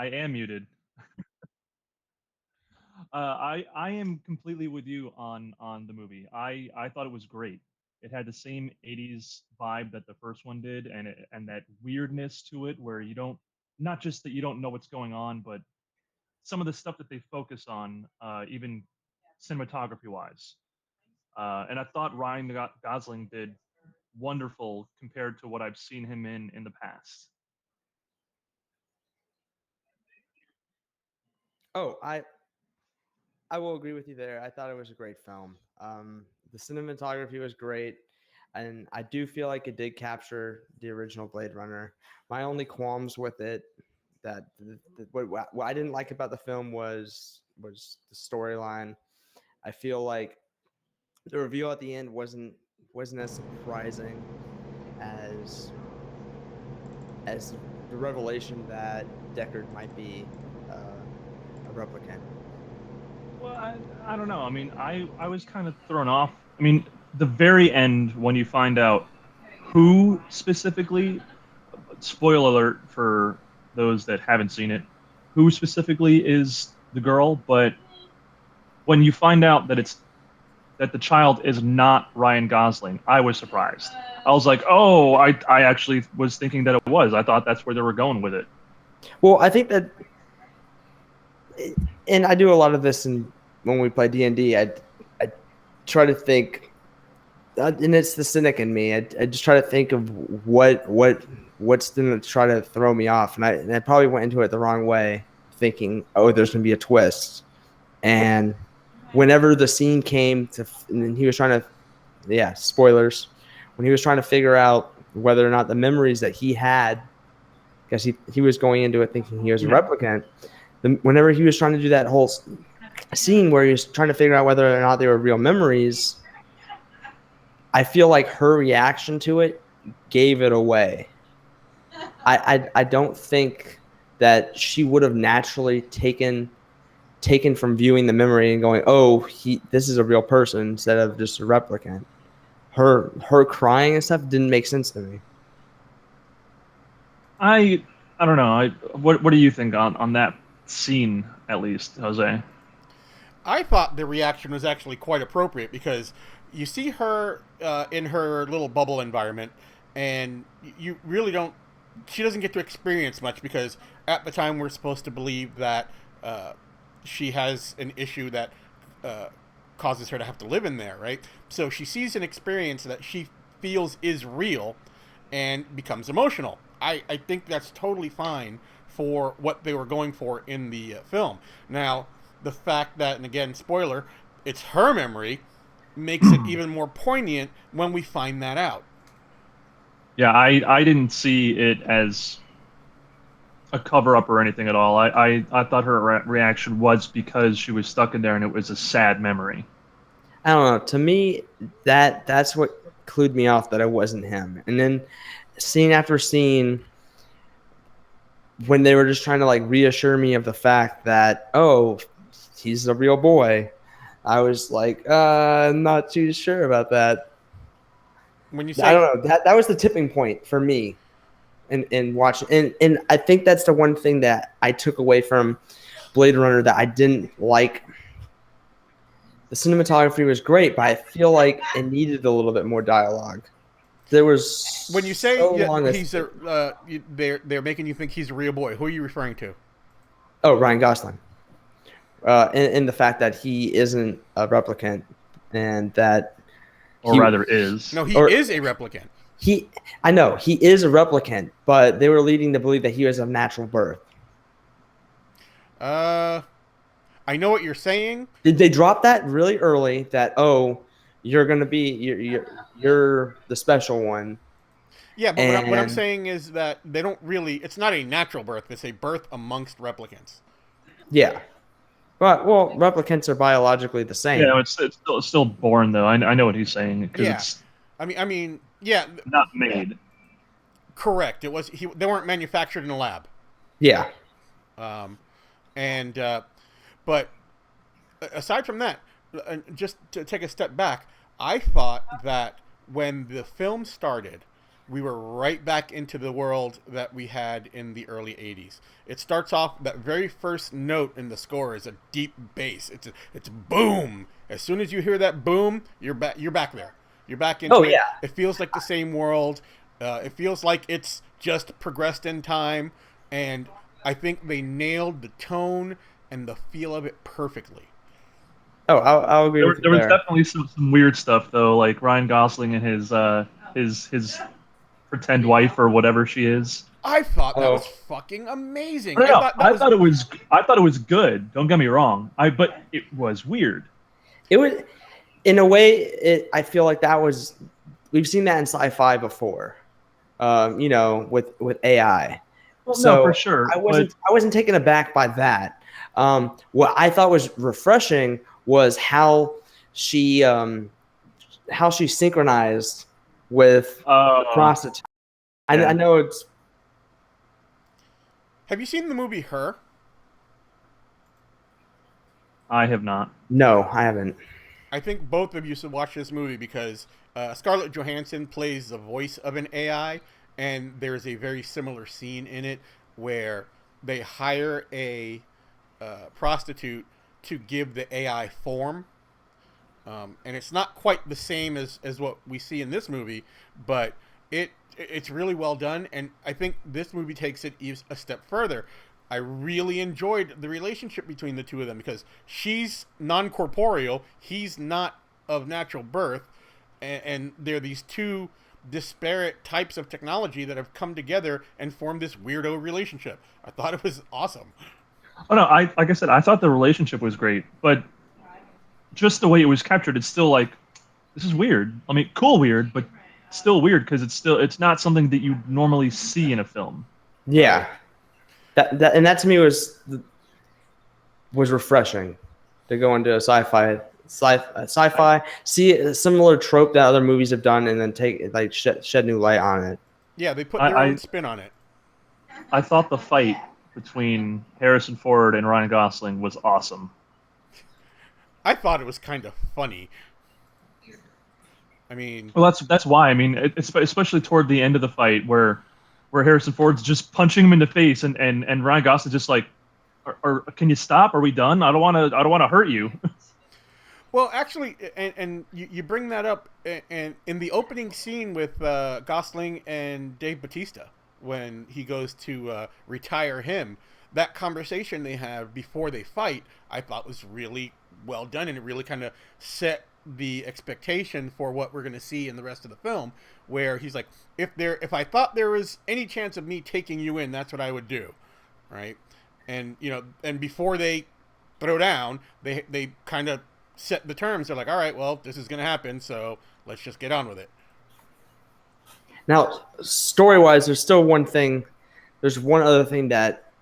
I am muted. I am completely with you on the movie. I thought it was great. It had the same '80s vibe that the first one did, and that weirdness to it, where you don't not just that you don't know what's going on, but some of the stuff that they focus on, even cinematography wise. And I thought Gosling did wonderful compared to what I've seen him in the past. Oh, I will agree with you there. I thought it was a great film. The cinematography was great, and I do feel like it did capture the original Blade Runner. My only qualms with it that what I didn't like about the film was the storyline. I feel like the reveal at the end wasn't as surprising as as the revelation that Deckard might be a replicant. Well, I don't know. I mean, I was kind of thrown off. I mean, the very end when you find out who specifically, spoiler alert for those that haven't seen it, who specifically is the girl, but when you find out that the child is not Ryan Gosling, I was surprised. I was like, "Oh, I actually was thinking that it was. I thought that's where they were going with it." Well, I think that, and I do a lot of this in when we play D&D. I try to think, and it's the cynic in me. I just try to think of what's going to try to throw me off, and I probably went into it the wrong way, thinking, oh, there's going to be a twist. And whenever the scene came to, and he was trying to, yeah, spoilers, when he was trying to figure out whether or not the memories that he had, because he was going into it thinking he was a Yeah. replicant. Whenever he was trying to do that whole scene where he was trying to figure out whether or not they were real memories, I feel like her reaction to it gave it away. I don't think that she would have naturally taken from viewing the memory and going, oh, this is a real person instead of just a replicant. Her crying and stuff didn't make sense to me. I I don't know. What do you think on that scene at least, Jose? I thought the reaction was actually quite appropriate because you see her in her little bubble environment, and you really don't. She doesn't get to experience much because at the time we're supposed to believe that she has an issue that uh, causes her to have to live in there, right? So she sees an experience that she feels is real and becomes emotional. I think that's totally fine for what they were going for in the film. Now, the fact that, and again, spoiler, it's her memory makes it even more poignant when we find that out. Yeah, I didn't see it as a cover up or anything at all. I thought her reaction was because she was stuck in there and it was a sad memory. I don't know. To me, that's what clued me off that it wasn't him. And then scene after scene, when they were just trying to like reassure me of the fact that, oh, he's a real boy, I was like, I'm not too sure about that. When you I say, don't know. That was the tipping point for me in watching, and I think that's the one thing that I took away from Blade Runner that I didn't like. The cinematography was great, but I feel like it needed a little bit more dialogue. There was when you say so long as he's a, they're making you think he's a real boy. Who are you referring to? oh, Ryan Gosling, and the fact that he isn't a replicant, and that Or he rather is. No, he or is a replicant. he I know he is a replicant, but they were leading to believe that he was of natural birth. Uh, I know what you're saying. Did they drop that really early? That, oh, you're gonna be you're the special one, Yeah, but what I'm and saying is that they don't really. It's not a natural birth. It's a birth amongst replicants. yeah, but well, replicants are biologically the Yeah, no, same. it's still born though. I know what he's saying because Yeah, it's yeah, not made. correct. It was they weren't manufactured in a lab. Yeah, Um, and but aside from that, just to take a step back, I thought that when the film started, we were right back into the world that we had in the early 80s. It starts off, that very first note in the score is a deep bass. It's boom. As soon as you hear that boom, you're back there. You're back into Oh it. yeah. It feels like the same world. It feels like it's just progressed in time, and I think they nailed the tone and the feel of it perfectly. Oh, I'll agree with you There was there. definitely some weird stuff though, like Ryan Gosling and his pretend wife or whatever she is. I thought that was Oh, fucking amazing. No, I no, thought that was I thought it was good. Don't get me wrong. But it was weird. it was in a way. I feel like that was we've seen that in sci-fi before. With AI. Well, no, for So sure. I But wasn't taken aback by that. What I thought was refreshing was she how she synchronized with the prostitute. I yeah, know it's Have you seen the movie Her? I have not. no, I haven't. I think both of you should watch this movie because Scarlett Johansson plays the voice of an AI, and there's a very similar scene in it where they hire a prostitute to give the AI form. And it's not quite the same as what we see in this movie, but it's really well done, and I think this movie takes it a step further. I really enjoyed the relationship between the two of them because she's non-corporeal, he's not of natural birth, and they're these two disparate types of technology that have come together and formed this weirdo relationship. I thought it was awesome. Oh no, I like I said, I thought the relationship was great, but just the way it was captured, it's still like this is weird. I mean, cool weird, but still weird because it's not something that you normally see in a film. Yeah, that to me was refreshing to go into a sci-fi, see a similar trope that other movies have done, and then take like shed new light on it. Yeah, they put I, their own I spin on it. I thought the fight between Harrison Ford and Ryan Gosling was awesome. I thought it was kind of funny. I mean, Well, that's why. I mean, especially toward the end of the fight, where Harrison Ford's just punching him in the face, and Ryan Gosling's just like, or can you stop? Are we done? I don't want to hurt you. well, actually, and you bring that up, and in the opening scene with Gosling and Dave Bautista, when he goes to retire him, that conversation they have before they fight, I thought was really well done, and it really kind of set the expectation for what we're going to see in the rest of the film, where he's like, if I thought there was any chance of me taking you in, that's what I would do, right? And and before they throw down, they kind of set the terms. They're like, all right, well, this is going to happen, so let's just get on with it. Now, story-wise, there's still one thing. There's one other thing that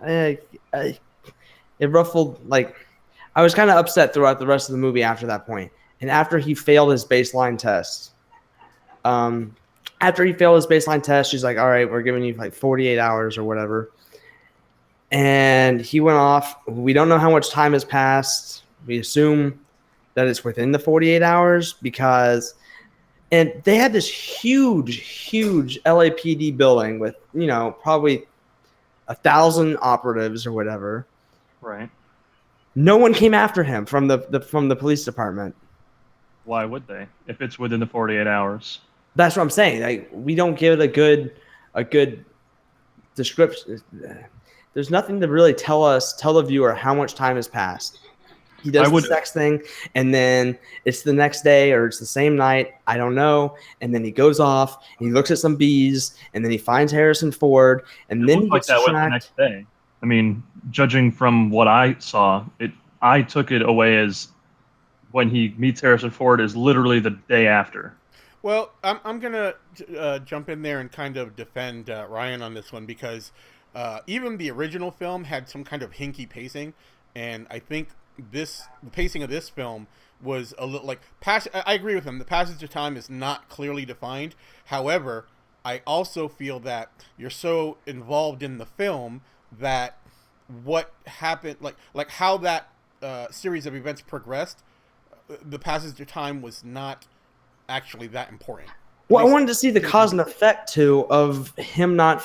I, it ruffled. Like, I was kind of upset throughout the rest of the movie after that point, and after he failed his baseline test. After he failed his baseline test, she's like, "All right, we're giving you like 48 hours or whatever." And he went off. We don't know how much time has passed. We assume that it's within the 48 hours because and they had this huge LAPD building with, probably 1,000 operatives or whatever. Right. No one came after him from the police department. Why would they? If it's within the 48 hours. That's what I'm saying. Like, we don't give it a good description. There's nothing to really tell the viewer how much time has passed. He does the sex thing, and then it's the next day or it's the same night. I don't know. And then he goes off, and he looks at some bees, and then he finds Harrison Ford, and then he Like gets that was the tracked. next day. I mean, judging from what I saw, I took it away as when he meets Harrison Ford is literally the day after. Well, I'm gonna jump in there and kind of defend Ryan on this one because even the original film had some kind of hinky pacing, and I think the pacing of this film was a little like I agree with him. The passage of time is not clearly defined. However, I also feel that you're so involved in the film that what happened, like how that series of events progressed, the passage of time was not actually that important. At Well, I least wanted to see the cause and effect too of him not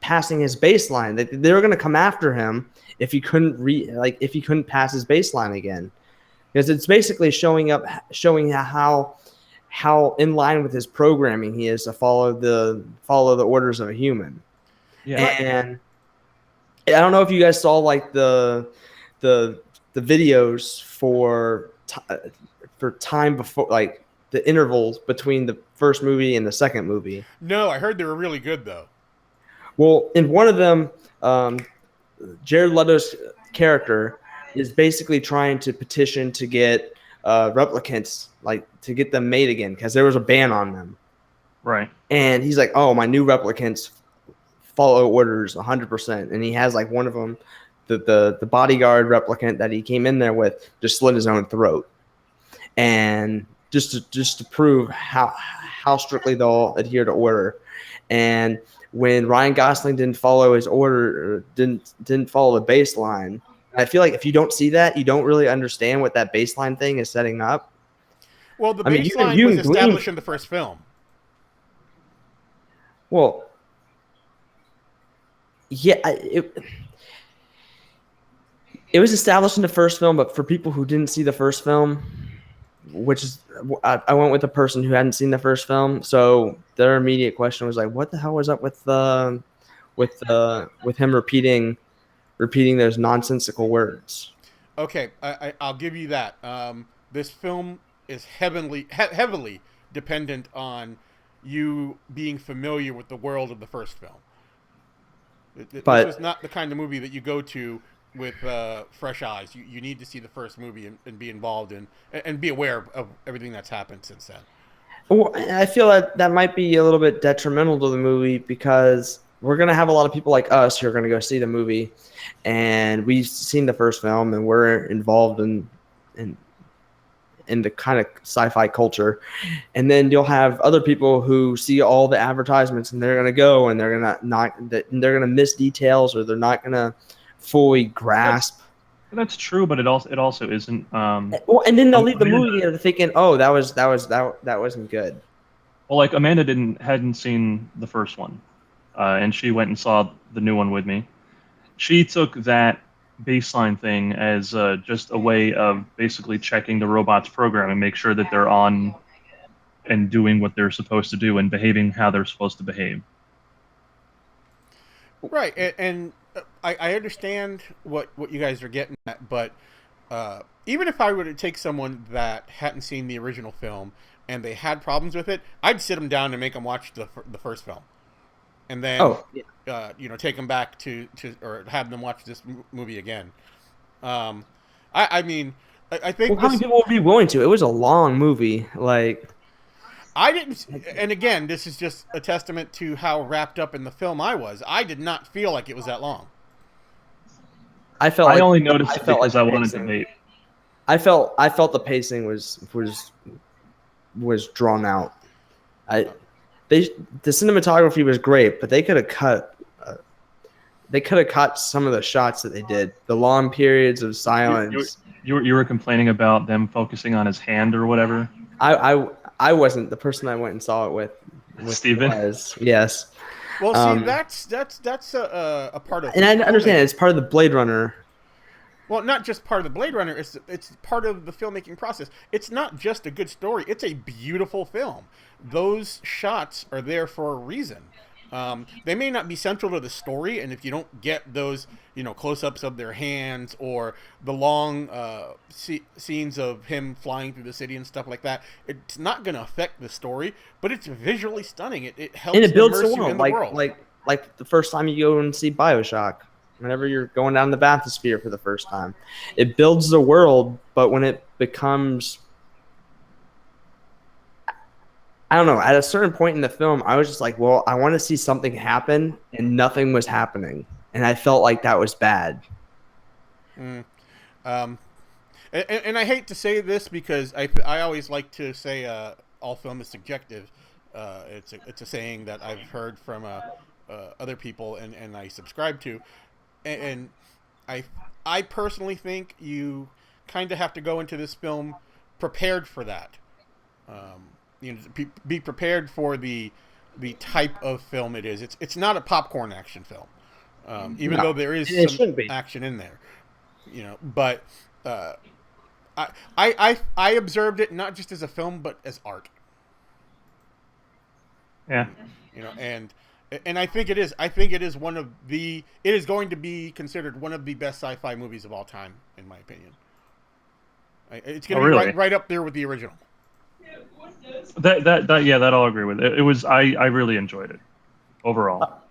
passing his baseline. They were going to come after him if he couldn't if he couldn't pass his baseline again, because it's basically showing how in line with his programming he is to follow the orders of a human. Yeah. right. And I don't know if you guys saw like the the videos for time before, like the intervals between the first movie and the second movie. No, I heard they were really good though. Well, in one of them, Jared Leto's character is basically trying to petition to get replicants, like to get them made again, because there was a ban on them. Right. And he's like, "Oh, my new replicants follow orders 100%." And he has like one of them, the bodyguard replicant that he came in there with, just slit his own throat, and just to prove how strictly they'll adhere to order. And when Ryan Gosling didn't follow his order, didn't follow the baseline, I feel like if you don't see that, you don't really understand what that baseline thing is setting up. Well, the I mean, baseline you was can glean. established in the first film. Well, yeah, it was established in the first film, but for people who didn't see the first film, which is I went with a person who hadn't seen the first film, so their immediate question was like, "What the hell was up with with him repeating those nonsensical words?" Okay, I'll give you that. This film is heavily dependent on you being familiar with the world of the first film. This is not the kind of movie that you go to with fresh eyes. You need to see the first movie and be involved in and be aware of everything that's happened since then. Well, I feel that might be a little bit detrimental to the movie, because we're going to have a lot of people like us who are going to go see the movie, and we've seen the first film and we're involved in the kind of sci-fi culture. And then you'll have other people who see all the advertisements and they're going to go and they're going to they're going to miss details, or they're not going to fully grasp. That's true, but it also isn't. Well, and then they'll leave the Amanda, movie theater thinking, "Oh, that wasn't good." well, like Amanda hadn't seen the first one, and she went and saw the new one with me. She took that baseline thing as just a way of basically checking the robot's program and make sure that they're on and doing what they're supposed to do and behaving how they're supposed to behave. Right, and I understand what you guys are getting at, but even if I were to take someone that hadn't seen the original film and they had problems with it, I'd sit them down and make them watch the first film, and then take them back to or have them watch this movie again. I mean, I think. Well, how many people would be willing to? It was a long movie, like. I didn't, and again, this is just a testament to how wrapped up in the film I was. I did not feel like it was that long. I only noticed it because I wanted to vape. I felt the pacing was drawn out. The cinematography was great, but they could have cut some of the shots that they did. The long periods of silence. You were complaining about them focusing on his hand or whatever. I wasn't. The person I went and saw it with Steven? was. Yes. Well, see, that's a part of. And I understand it's part of the Blade Runner. Well, not just part of the Blade Runner. It's part of the filmmaking process. It's not just a good story. It's a beautiful film. Those shots are there for a reason. They may not be central to the story, and if you don't get those, close-ups of their hands or the long scenes of him flying through the city and stuff like that, it's not going to affect the story. But it's visually stunning. It helps And it builds immerse the you world, in the world. like the first time you go and see BioShock. Whenever you're going down the bathysphere for the first time, it builds the world. But when it becomes, I don't know, at a certain point in the film, I was just like, well, I want to see something happen, and nothing was happening. And I felt like that was bad. And I hate to say this because I always like to say all film is subjective. It's a saying that I've heard from other people and I subscribe to. And I personally think you kind of have to go into this film prepared for that. be prepared for the type of film it is. It's not a popcorn action film, even though there is it some shouldn't be. action in there. But I observed it not just as a film but as art. Yeah. And I think it is. I think it is one of the. It is going to be considered one of the best sci-fi movies of all time, in my opinion. It's going to be right up there with the original. That I'll agree with. It was I really enjoyed it overall.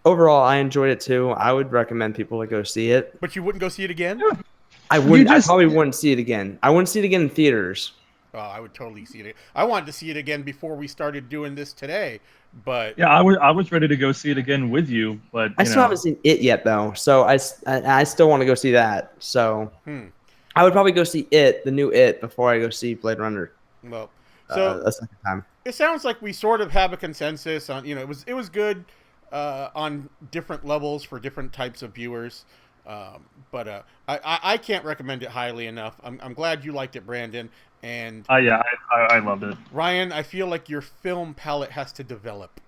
Overall, I enjoyed it too. I would recommend people to go see it. But you wouldn't go see it again? I wouldn't. I probably wouldn't see it again. I wouldn't see it again in theaters. Oh, I would totally see it. I wanted to see it again before we started doing this today, but yeah, I was ready to go see it again with you, but I still haven't seen it yet though, so I still want to go see that. So I would probably go see the new It, before I go see Blade Runner. Well, so a second time. It sounds like we sort of have a consensus on it was good on different levels for different types of viewers. But I can't recommend it highly enough. I'm glad you liked it, Brandon. And yeah, I loved it. Ryan, I feel like your film palette has to develop.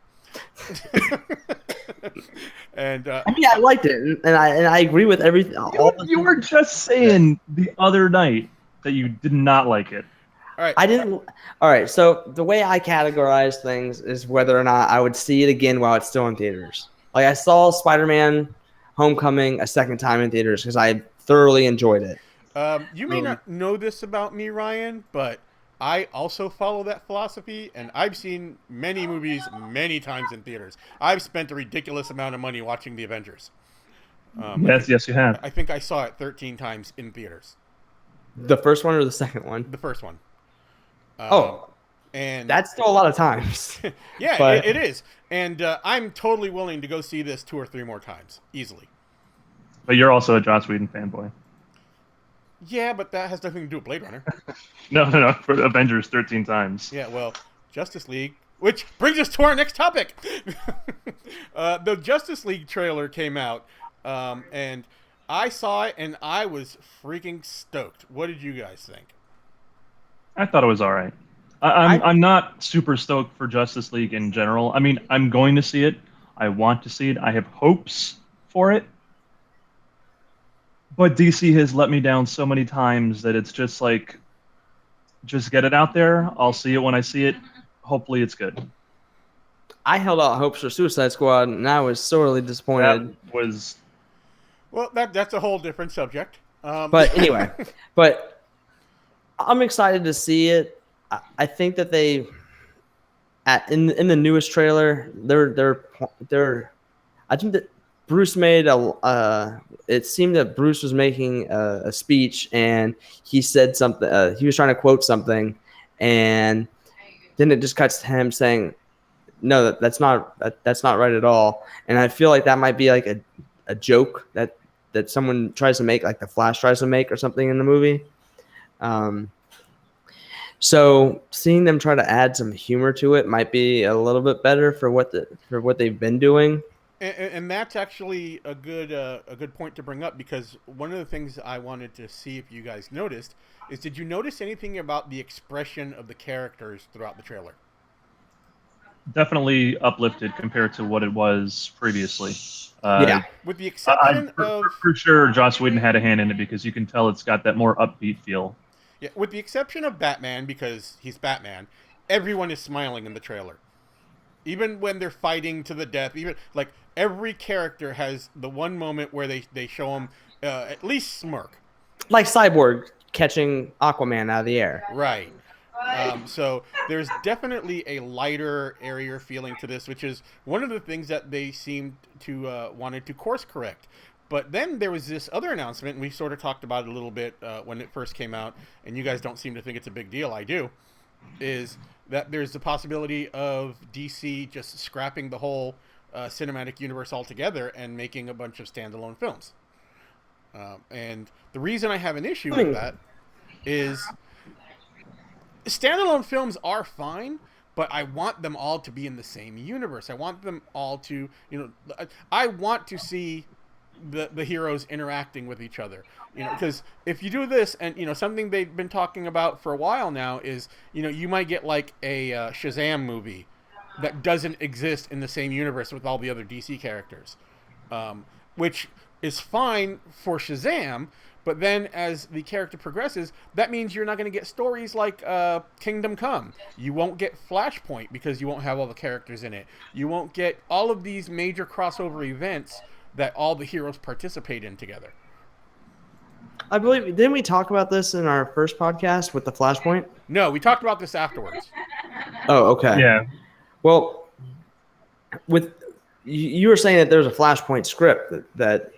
And I liked it, and I agree with everything. You were just saying the other night that you did not like it. All right. I didn't. All right. So the way I categorize things is whether or not I would see it again while it's still in theaters. Like I saw Spider-Man Homecoming a second time in theaters because I thoroughly enjoyed it. You may not know this about me, Ryan, but I also follow that philosophy, and I've seen many movies many times in theaters. I've spent a ridiculous amount of money watching The Avengers. Yes, you have. I think I saw it 13 times in theaters. The first one or the second one? The first one. And that's still a lot of times. Yeah, but it is. And I'm totally willing to go see this 2 or 3 more times, easily. But you're also a Joss Whedon fanboy. Yeah, but that has nothing to do with Blade Runner. No, for Avengers 13 times. Yeah, well, Justice League, which brings us to our next topic. The Justice League trailer came out, and I saw it, and I was freaking stoked. What did you guys think? I thought it was all right. I'm not super stoked for Justice League in general. I mean, I'm going to see it. I want to see it. I have hopes for it. But DC has let me down so many times that it's just like, just get it out there. I'll see it when I see it. Hopefully it's good. I held out hopes for Suicide Squad, and I was sorely disappointed. That was... Well, that's a whole different subject. But anyway, I'm excited to see it. I think that they, in the newest trailer, I think that Bruce made it seemed that Bruce was making a speech, and he said something. He was trying to quote something, and then it just cuts to him saying, "No, that's not right at all." And I feel like that might be like a joke that someone tries to make, like the Flash tries to make or something in the movie. So seeing them try to add some humor to it might be a little bit better for what they've been doing. And that's actually a good point to bring up, because one of the things I wanted to see if you guys noticed is, did you notice anything about the expression of the characters throughout the trailer? Definitely uplifted compared to what it was previously. Yeah. With the exception of... For sure, Joss Whedon had a hand in it, because you can tell it's got that more upbeat feel. Yeah, with the exception of Batman, because he's Batman, everyone is smiling in the trailer. Even when they're fighting to the death, even like every character has the one moment where they show him at least smirk. Like Cyborg catching Aquaman out of the air. Right. So there's definitely a lighter, airier feeling to this, which is one of the things that they seemed to wanted to course correct. But then there was this other announcement, and we sort of talked about it a little bit when it first came out, and you guys don't seem to think it's a big deal. I do. Is that there's the possibility of DC just scrapping the whole cinematic universe altogether and making a bunch of standalone films. And the reason I have an issue with that is standalone films are fine, but I want them all to be in the same universe. I want them all to, I want to see the heroes interacting with each other. Because if you do this, and something they've been talking about for a while now is, you might get like a Shazam movie that doesn't exist in the same universe with all the other DC characters, which is fine for Shazam. But then, as the character progresses, that means you're not going to get stories like Kingdom Come. You won't get Flashpoint because you won't have all the characters in it. You won't get all of these major crossover events that all the heroes participate in together. I believe, didn't we talk about this in our first podcast with the Flashpoint? No, we talked about this afterwards. Oh, okay. Yeah. Well, you were saying that there's a Flashpoint script that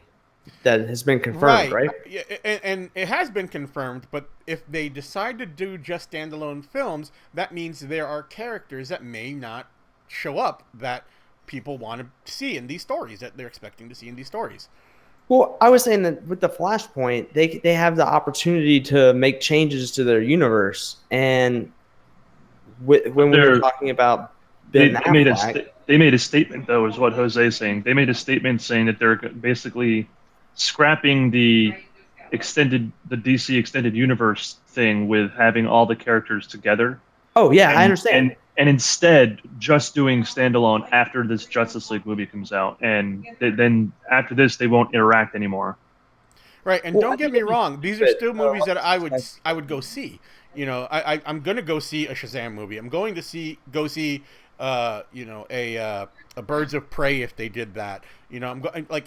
has been confirmed, right? Yeah, and it has been confirmed, but if they decide to do just standalone films, that means there are characters that may not show up that people want to see in these stories, that they're expecting to see in these stories. Well, I was saying that with the Flashpoint, they have the opportunity to make changes to their universe, and when we were talking about Ben Affleck, they made a statement, though, is what Jose's saying. They made a statement saying that they're basically scrapping the DC extended universe thing with having all the characters together. Oh yeah, I understand. And instead, just doing standalone after this Justice League movie comes out, and then after this, they won't interact anymore. Right, and don't get me wrong; these are still movies that I would go see. I'm going to go see a Shazam movie. I'm going to go see a Birds of Prey if they did that.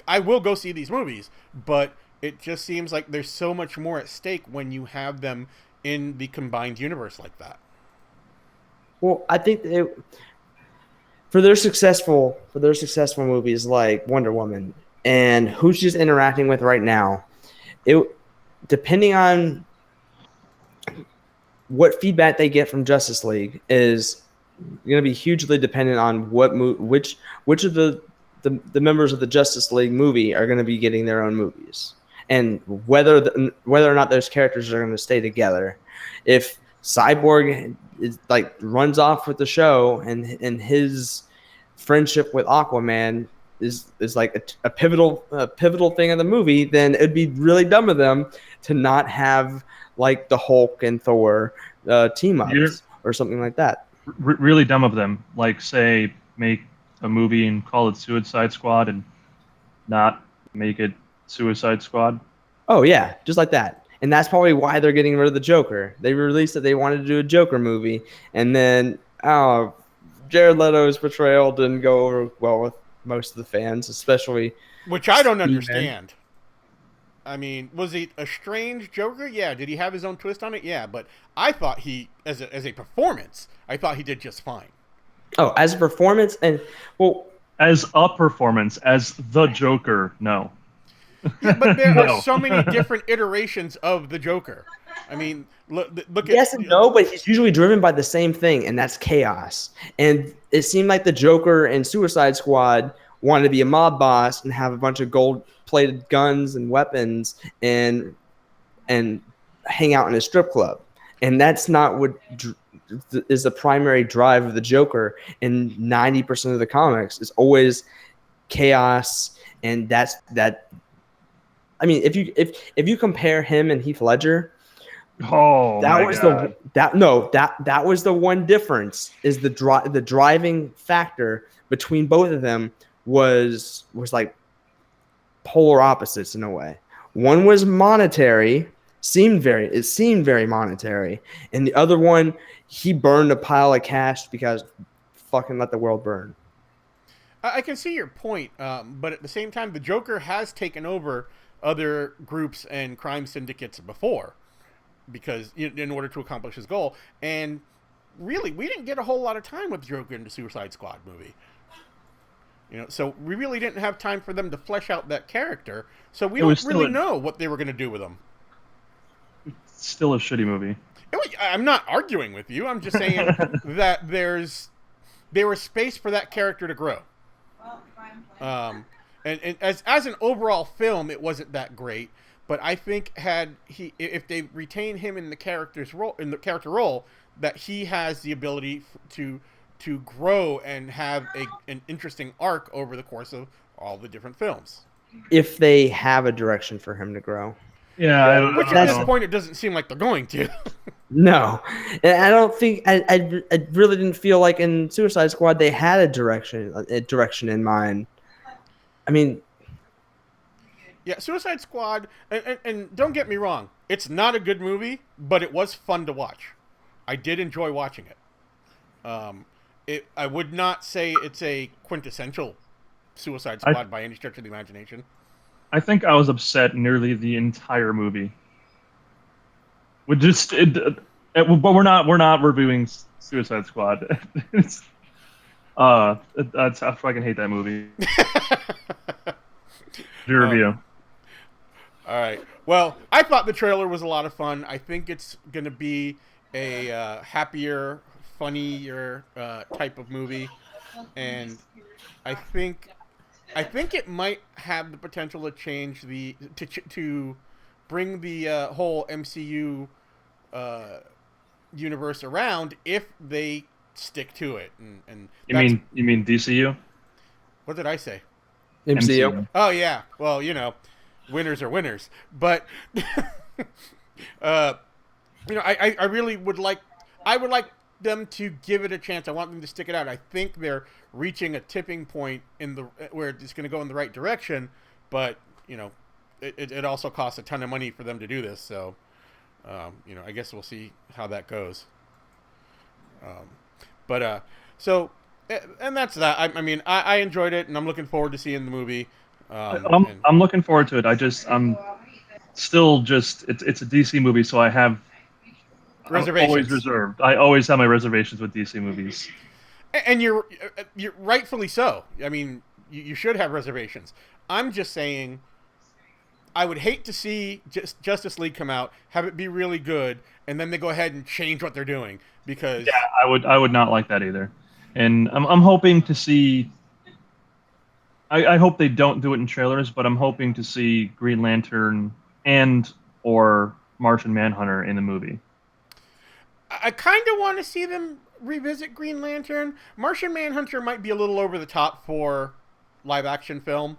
I will go see these movies, but it just seems like there's so much more at stake when you have them in the combined universe like that. Well, I think for their successful movies like Wonder Woman and who she's interacting with right now, depending on what feedback they get from Justice League is going to be hugely dependent on which of the members of the Justice League movie are going to be getting their own movies, and whether or not those characters are going to stay together. If Cyborg runs off with the show, and his friendship with Aquaman is like a pivotal thing in the movie, then it'd be really dumb of them to not have like the Hulk and Thor team ups or something like that. Really dumb of them. Like, say, make a movie and call it Suicide Squad and not make it Suicide Squad. Oh yeah, just like that. And that's probably why they're getting rid of the Joker. They released that they wanted to do a Joker movie, and then Jared Leto's portrayal didn't go over well with most of the fans, especially. Which I don't understand. I mean, was he a strange Joker? Yeah. Did he have his own twist on it? Yeah. But I thought he, as a performance, I thought he did just fine. Oh, as a performance, as the Joker, no. Yeah, but there are so many different iterations of the Joker. I mean, look at... Yes and no, but he's usually driven by the same thing, and that's chaos. And it seemed like the Joker in Suicide Squad wanted to be a mob boss and have a bunch of gold-plated guns and weapons and hang out in a strip club. And that's not what is the primary drive of the Joker in 90% of the comics. It's always chaos, and that. I mean, if you compare him and Heath Ledger, that was the one difference, is the driving factor between both of them was like polar opposites in a way. One was monetary, seemed very monetary, and the other one, he burned a pile of cash because fucking let the world burn. I can see your point, but at the same time, the Joker has taken over other groups and crime syndicates before, because in order to accomplish his goal. And really, we didn't get a whole lot of time with Joker in the Suicide Squad movie. So we really didn't have time for them to flesh out that character. So we don't really know what they were going to do with him. It's still a shitty movie. I'm not arguing with you. I'm just saying that there was space for that character to grow. And as an overall film, it wasn't that great. But I think if they retain him in the character role, that he has the ability to grow and have an interesting arc over the course of all the different films. if they have a direction for him to grow. Yeah, I Which don't at this know. point, it doesn't seem like they're going to. No, and I don't think I really didn't feel like in Suicide Squad they had a direction in mind. I mean, Yeah, Suicide Squad, and don't get me wrong, it's not a good movie, but it was fun to watch. I did enjoy watching it. I would not say it's a quintessential Suicide I Squad by any stretch of the imagination. I think I was upset nearly the entire movie. We just but we're not reviewing Suicide Squad. It's, I fucking hate that movie. To uh, review. all right. Well, I thought the trailer was a lot of fun. I think it's going to be a happier, funnier type of movie, and I think it might have the potential to change to bring the whole MCU uh, universe around if they stick to it. And You that's mean you mean DCU? what did I say? MCU. MCU. Oh yeah. Well, winners are winners. But uh, I really would like them to give it a chance. I want them to stick it out. I think they're reaching a tipping point in the where it's going to go in the right direction, but it also costs a ton of money for them to do this. So I guess we'll see how that goes. But so and that's that. I enjoyed it, and I'm looking forward to seeing the movie. I'm looking forward to it. I'm still just it's a DC movie, so I'm always Reservations. reserved. I always have my reservations with DC movies. And you're rightfully so. I mean, you should have reservations. I'm just saying, I would hate to see Justice League come out, have it be really good, and then they go ahead and change what they're doing because Yeah, I would not like that either. And I'm hoping to see. I hope they don't do it in trailers, but I'm hoping to see Green Lantern and or Martian Manhunter in the movie. I kind of want to see them revisit Green Lantern. Martian Manhunter might be a little over the top for live action film.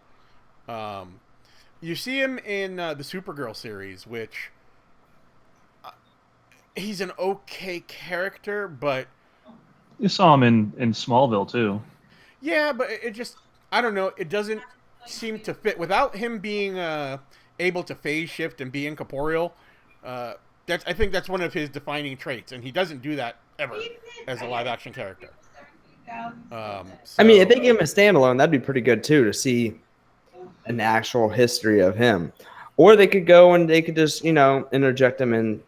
Um, you see him in the Supergirl series, which he's an okay character, but You saw him in Smallville too. yeah, but it just I don't know. It doesn't seem to fit without him being able to phase shift and be incorporeal. I think that's one of his defining traits, and he doesn't do that ever as a live action character. I mean, if they give him a standalone, that'd be pretty good too to see an actual history of him. Or they could go and they could just interject him in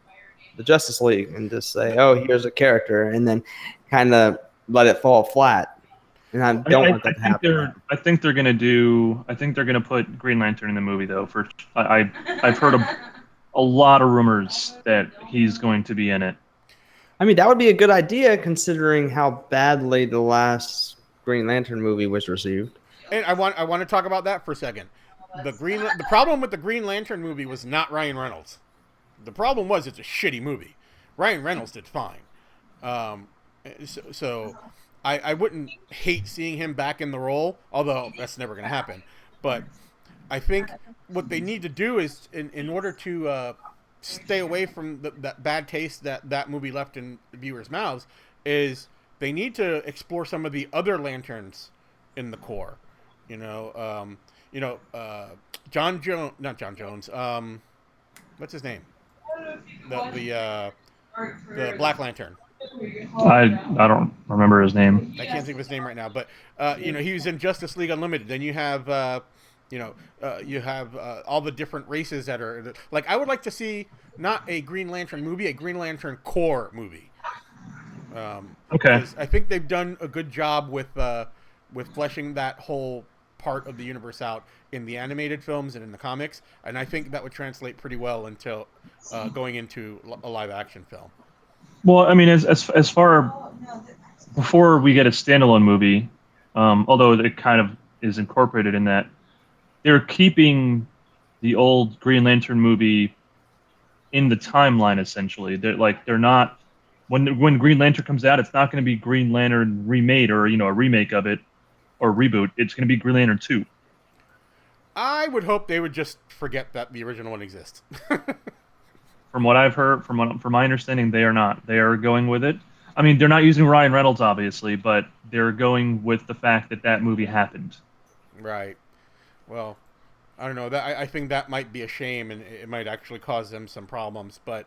the Justice League and just say, "Oh, here's a character," and then kind of let it fall flat. And I don't want that to happen. I think they're gonna do. I think they're gonna put Green Lantern in the movie though. I've heard a lot of rumors that he's going to be in it. I mean, that would be a good idea considering how badly the last Green Lantern movie was received. And I want to talk about that for a second. The problem with the Green Lantern movie was not Ryan Reynolds. The problem was it's a shitty movie. Ryan Reynolds did fine. So I wouldn't hate seeing him back in the role, although that's never going to happen. But I think what they need to do is, in order to stay away from that bad taste that movie left in viewers' mouths, is they need to explore some of the other lanterns in the core. John Jones, not John Jones. What's his name? The Black Lantern. I don't remember his name. I can't think of his name right now, but he was in Justice League Unlimited. Then you have all the different races that are like. I would like to see not a Green Lantern movie, a Green Lantern Corps movie. Okay. I think they've done a good job with fleshing that whole part of the universe out in the animated films and in the comics, and I think that would translate pretty well until going into a live action film. Well, I mean, as far before we get a standalone movie, although it kind of is incorporated in that, they're keeping the old Green Lantern movie in the timeline essentially. They're not when Green Lantern comes out, it's not going to be Green Lantern remade or a remake of it or reboot. It's going to be Green Lantern 2. I would hope they would just forget that the original one exists. From what I've heard, from my understanding, they are not. They are going with it. I mean, they're not using Ryan Reynolds, obviously, but they're going with the fact that that movie happened. Right. Well, I don't know. That I think that might be a shame, and it might actually cause them some problems. But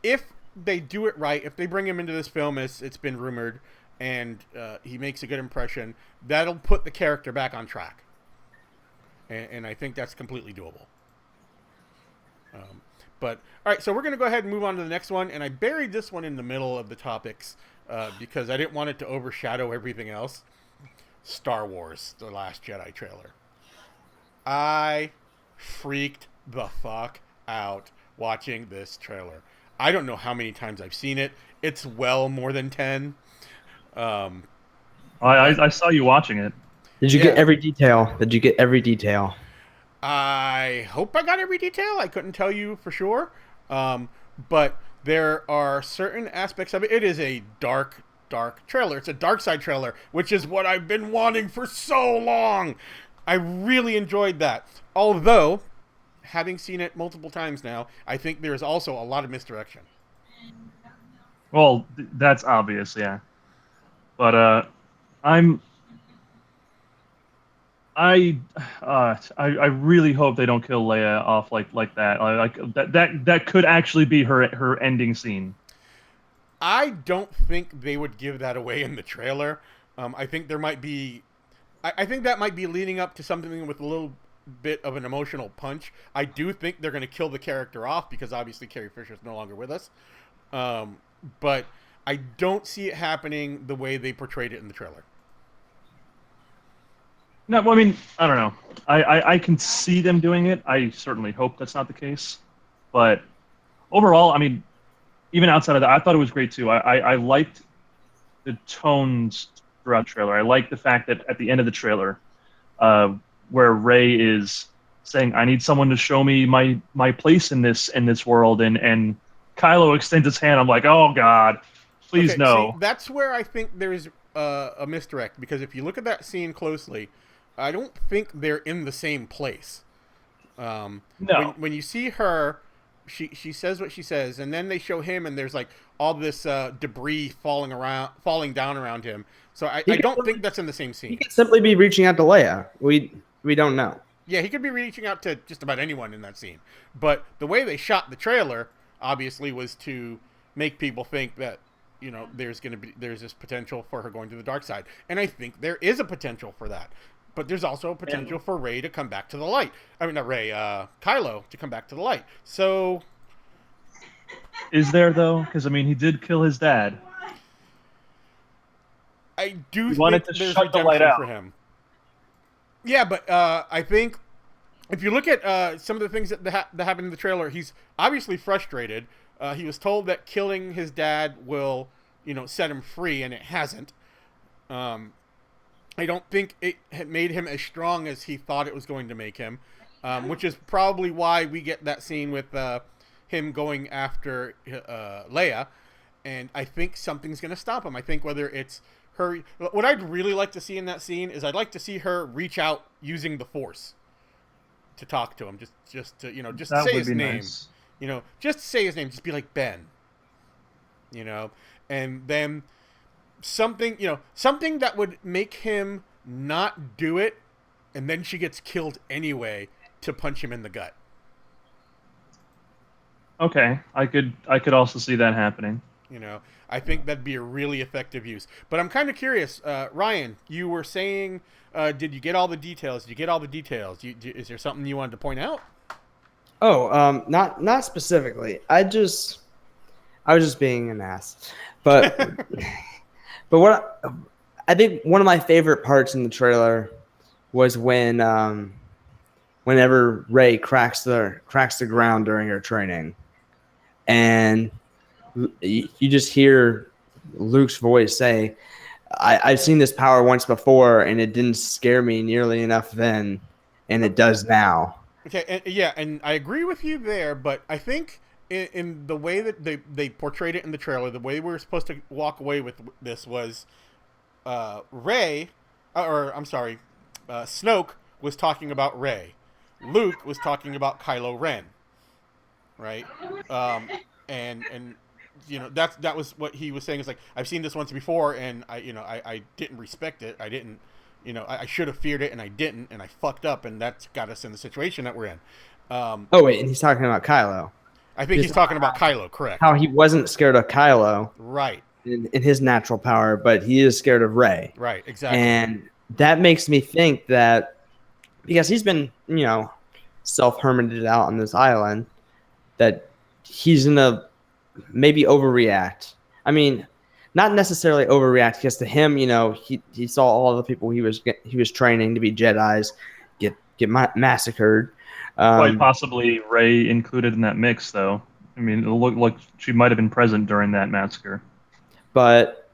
if they do it right, if they bring him into this film as it's been rumored, and he makes a good impression, that'll put the character back on track. And I think that's completely doable. But all right, so we're going to go ahead and move on to the next one. And I buried this one in the middle of the topics because I didn't want it to overshadow everything else. Star Wars: The Last Jedi trailer. I freaked the fuck out watching this trailer. I don't know how many times I've seen it. It's well more than 10. I saw you watching it. Did you get every detail? Did you get every detail? I hope I got every detail. I couldn't tell you for sure. But there are certain aspects of it. It is a dark trailer. It's a dark side trailer, which is what I've been wanting for so long. I really enjoyed that. Although, having seen it multiple times now, I think there's also a lot of misdirection. Well, that's obvious, yeah. But I really hope they don't kill Leia off like that. That could actually be her ending scene. I don't think they would give that away in the trailer. I think there might be. I think that might be leading up to something with a little bit of an emotional punch. I do think they're going to kill the character off because obviously Carrie Fisher is no longer with us. But I don't see it happening the way they portrayed it in the trailer. No, well, I mean, I don't know. I can see them doing it. I certainly hope that's not the case. But overall, I mean, even outside of that, I thought it was great too. I liked the tones throughout the trailer. I liked the fact that at the end of the trailer, where Rey is saying, "I need someone to show me my place in this world," and Kylo extends his hand. I'm like, "Oh God, please no." See, that's where I think there's a misdirect because if you look at that scene closely, I don't think they're in the same place. No. When you see her, she says what she says, and then they show him, and there's like all this debris falling down around him. So I don't think that's in the same scene. He could simply be reaching out to Leia. We don't know. Yeah, he could be reaching out to just about anyone in that scene. But the way they shot the trailer, obviously, was to make people think that there's this potential for her going to the dark side, and I think there is a potential for that. But there's also a potential for Rey to come back to the light. I mean, not Rey, Kylo to come back to the light. So, is there though? Because I mean, he did kill his dad. I do he think wanted to there's shut the light redemption out for him. Yeah, but I think if you look at some of the things that happened in the trailer, he's obviously frustrated. He was told that killing his dad will, set him free, and it hasn't. I don't think it had made him as strong as he thought it was going to make him, which is probably why we get that scene with him going after Leia, and I think something's going to stop him. I think whether it's her, what I'd really like to see in that scene is I'd like to see her reach out using the Force to talk to him, just to that say would his be name, nice. Just say his name, just be like Ben, and then. Something that would make him not do it, and then she gets killed anyway to punch him in the gut. Okay, I could also see that happening. I think that'd be a really effective use. But I'm kind of curious, Ryan. You were saying, did you get all the details? Did you get all the details? Is there something you wanted to point out? Oh, not specifically. I was just being an ass, but. But what I think one of my favorite parts in the trailer was whenever Rey cracks the ground during her training, and you just hear Luke's voice say, I've seen this power once before, and it didn't scare me nearly enough then, and it does now." Okay, and I agree with you there, but I think in the way that they portrayed it in the trailer, the way we were supposed to walk away with this was Snoke was talking about Rey. Luke was talking about Kylo Ren, right? Um, and that was what he was saying. Is like, I've seen this once before, and I didn't respect it. I didn't, I should have feared it, and I didn't, and I fucked up, and that's got us in the situation that we're in. Oh wait, and he's talking about Kylo. I think he's talking about Kylo, correct? How he wasn't scared of Kylo, right? In his natural power, but he is scared of Rey. Right, exactly. And that makes me think that because he's been, self-hermited out on this island, that he's gonna maybe overreact. I mean, not necessarily overreact, because to him, he saw all the people he was training to be Jedis get massacred. Quite possibly Rey included in that mix, though. I mean, it looked like she might have been present during that massacre. But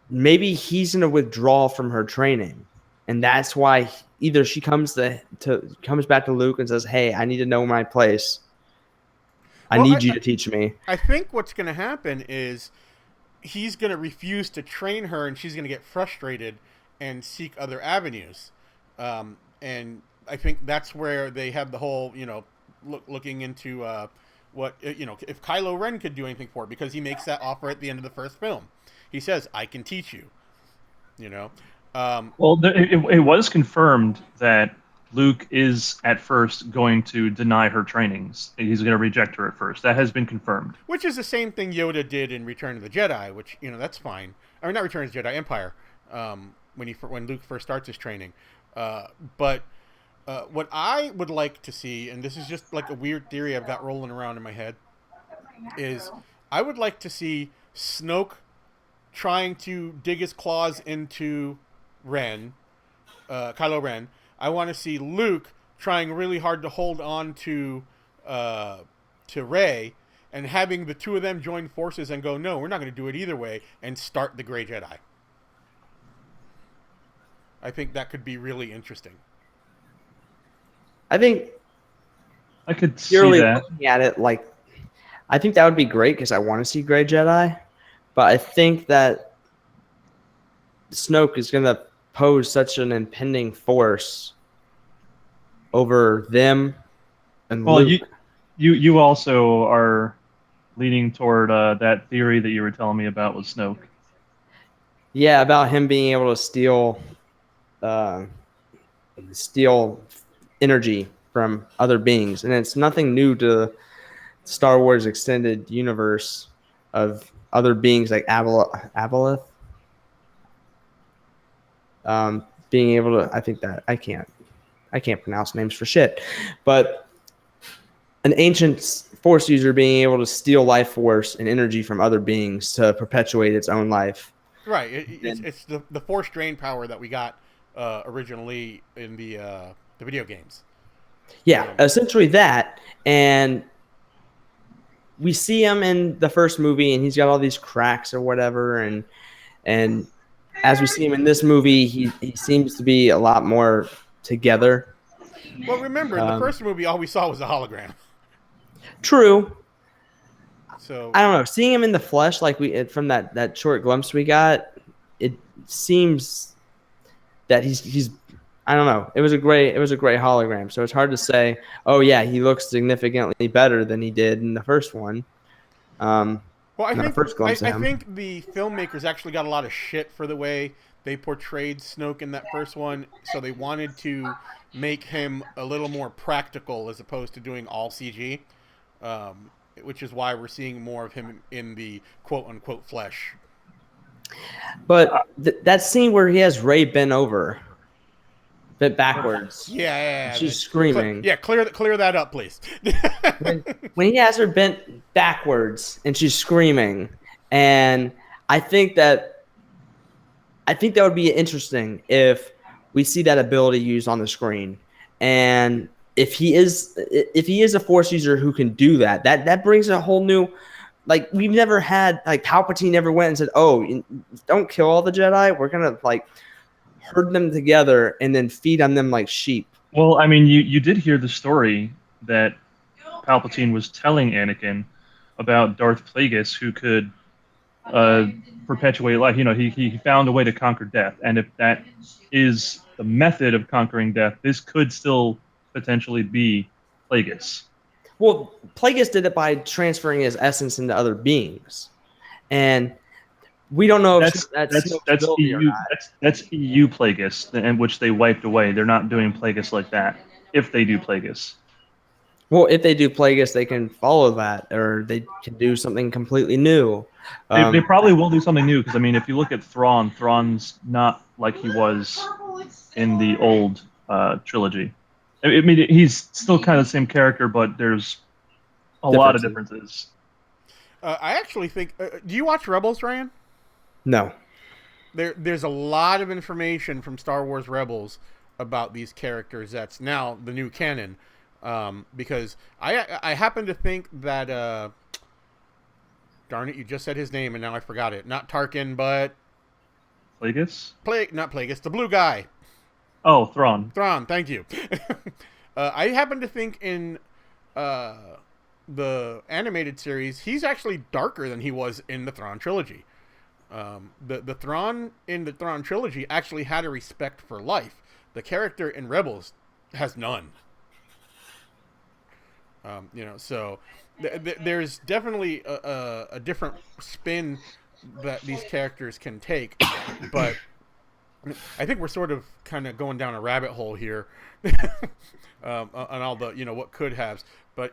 maybe he's going to withdraw from her training, and that's why either she comes back to Luke and says, "Hey, I need to know my place. I need you to teach me." I think what's going to happen is he's going to refuse to train her, and she's going to get frustrated and seek other avenues. And I think that's where they have the whole, looking into what, if Kylo Ren could do anything for her, because he makes that offer at the end of the first film. He says, "I can teach you," Well, it was confirmed that Luke is at first going to deny her trainings. He's going to reject her at first. That has been confirmed. Which is the same thing Yoda did in Return of the Jedi, which, that's fine. I mean, not Return of the Jedi, Empire, when Luke first starts his training. But what I would like to see, and this is just like a weird theory I've got rolling around in my head, is I would like to see Snoke trying to dig his claws into Kylo Ren. I want to see Luke trying really hard to hold on to Rey, and having the two of them join forces and go, "No, we're not going to do it either way," and start the Grey Jedi. I think that could be really interesting. I think I could see that. Looking at it, like, I think that would be great because I want to see Grey Jedi, but I think that Snoke is going to pose such an impending force over them and Luke. You also are leaning toward that theory that you were telling me about with Snoke. Yeah, about him being able to steal energy from other beings, and it's nothing new to Star Wars extended universe of other beings like Aboleth. Being able to, I think that I can't pronounce names for shit, but an ancient force user being able to steal life force and energy from other beings to perpetuate its own life. Right. It's the force drain power that we got originally in the video games. Yeah, essentially that. And we see him in the first movie, and he's got all these cracks or whatever, and as we see him in this movie, he seems to be a lot more together. Well, remember, in the first movie, all we saw was a hologram. True. So I don't know. Seeing him in the flesh, like from that short glimpse we got, it seems that he's. I don't know. It was a great hologram. So it's hard to say. Oh yeah, he looks significantly better than he did in the first one. Well, I think the filmmakers actually got a lot of shit for the way they portrayed Snoke in that first one, so they wanted to make him a little more practical as opposed to doing all CG, which is why we're seeing more of him in the quote-unquote flesh. But that scene where he has Rey bent backwards. Yeah. She's screaming. Clear that up, please. when he has her bent backwards and she's screaming, and I think that would be interesting if we see that ability used on the screen, and if he is a force user who can do that brings a whole new, like, we've never had, like, Palpatine never went and said, "Oh, don't kill all the Jedi. We're gonna herd them together and then feed on them like sheep." Well, I mean, you did hear the story that Palpatine was telling Anakin about Darth Plagueis, who could perpetuate life. He found a way to conquer death, and if that is the method of conquering death, this could still potentially be Plagueis. Well, Plagueis did it by transferring his essence into other beings, and we don't know if that's Snoke's That's ability or EU not. that's EU Plagueis, and which they wiped away. They're not doing Plagueis like that. If they do Plagueis, Well, if they do Plagueis, they can follow that, or they can do something completely new. they probably will do something new because I mean, if you look at Thrawn, Thrawn's not like he was in the old trilogy. I mean, he's still kind of the same character, but there's a lot of Differences. differences. I actually think. Do you watch Rebels, Ryan? No. There's a lot of information from Star Wars Rebels about these characters that's now the new canon. Because I happen to think that darn it, you just said his name and now I forgot it. Not Tarkin, but Plagueis? not Plagueis, the blue guy. Oh, Thrawn. Thrawn, thank you. I happen to think in the animated series, he's actually darker than he was in the Thrawn trilogy. The Thrawn in the Thrawn trilogy actually had a respect for life. The character in Rebels has none. So there's definitely a different spin that these characters can take, but I think we're sort of kind of going down a rabbit hole here on all the what could haves, but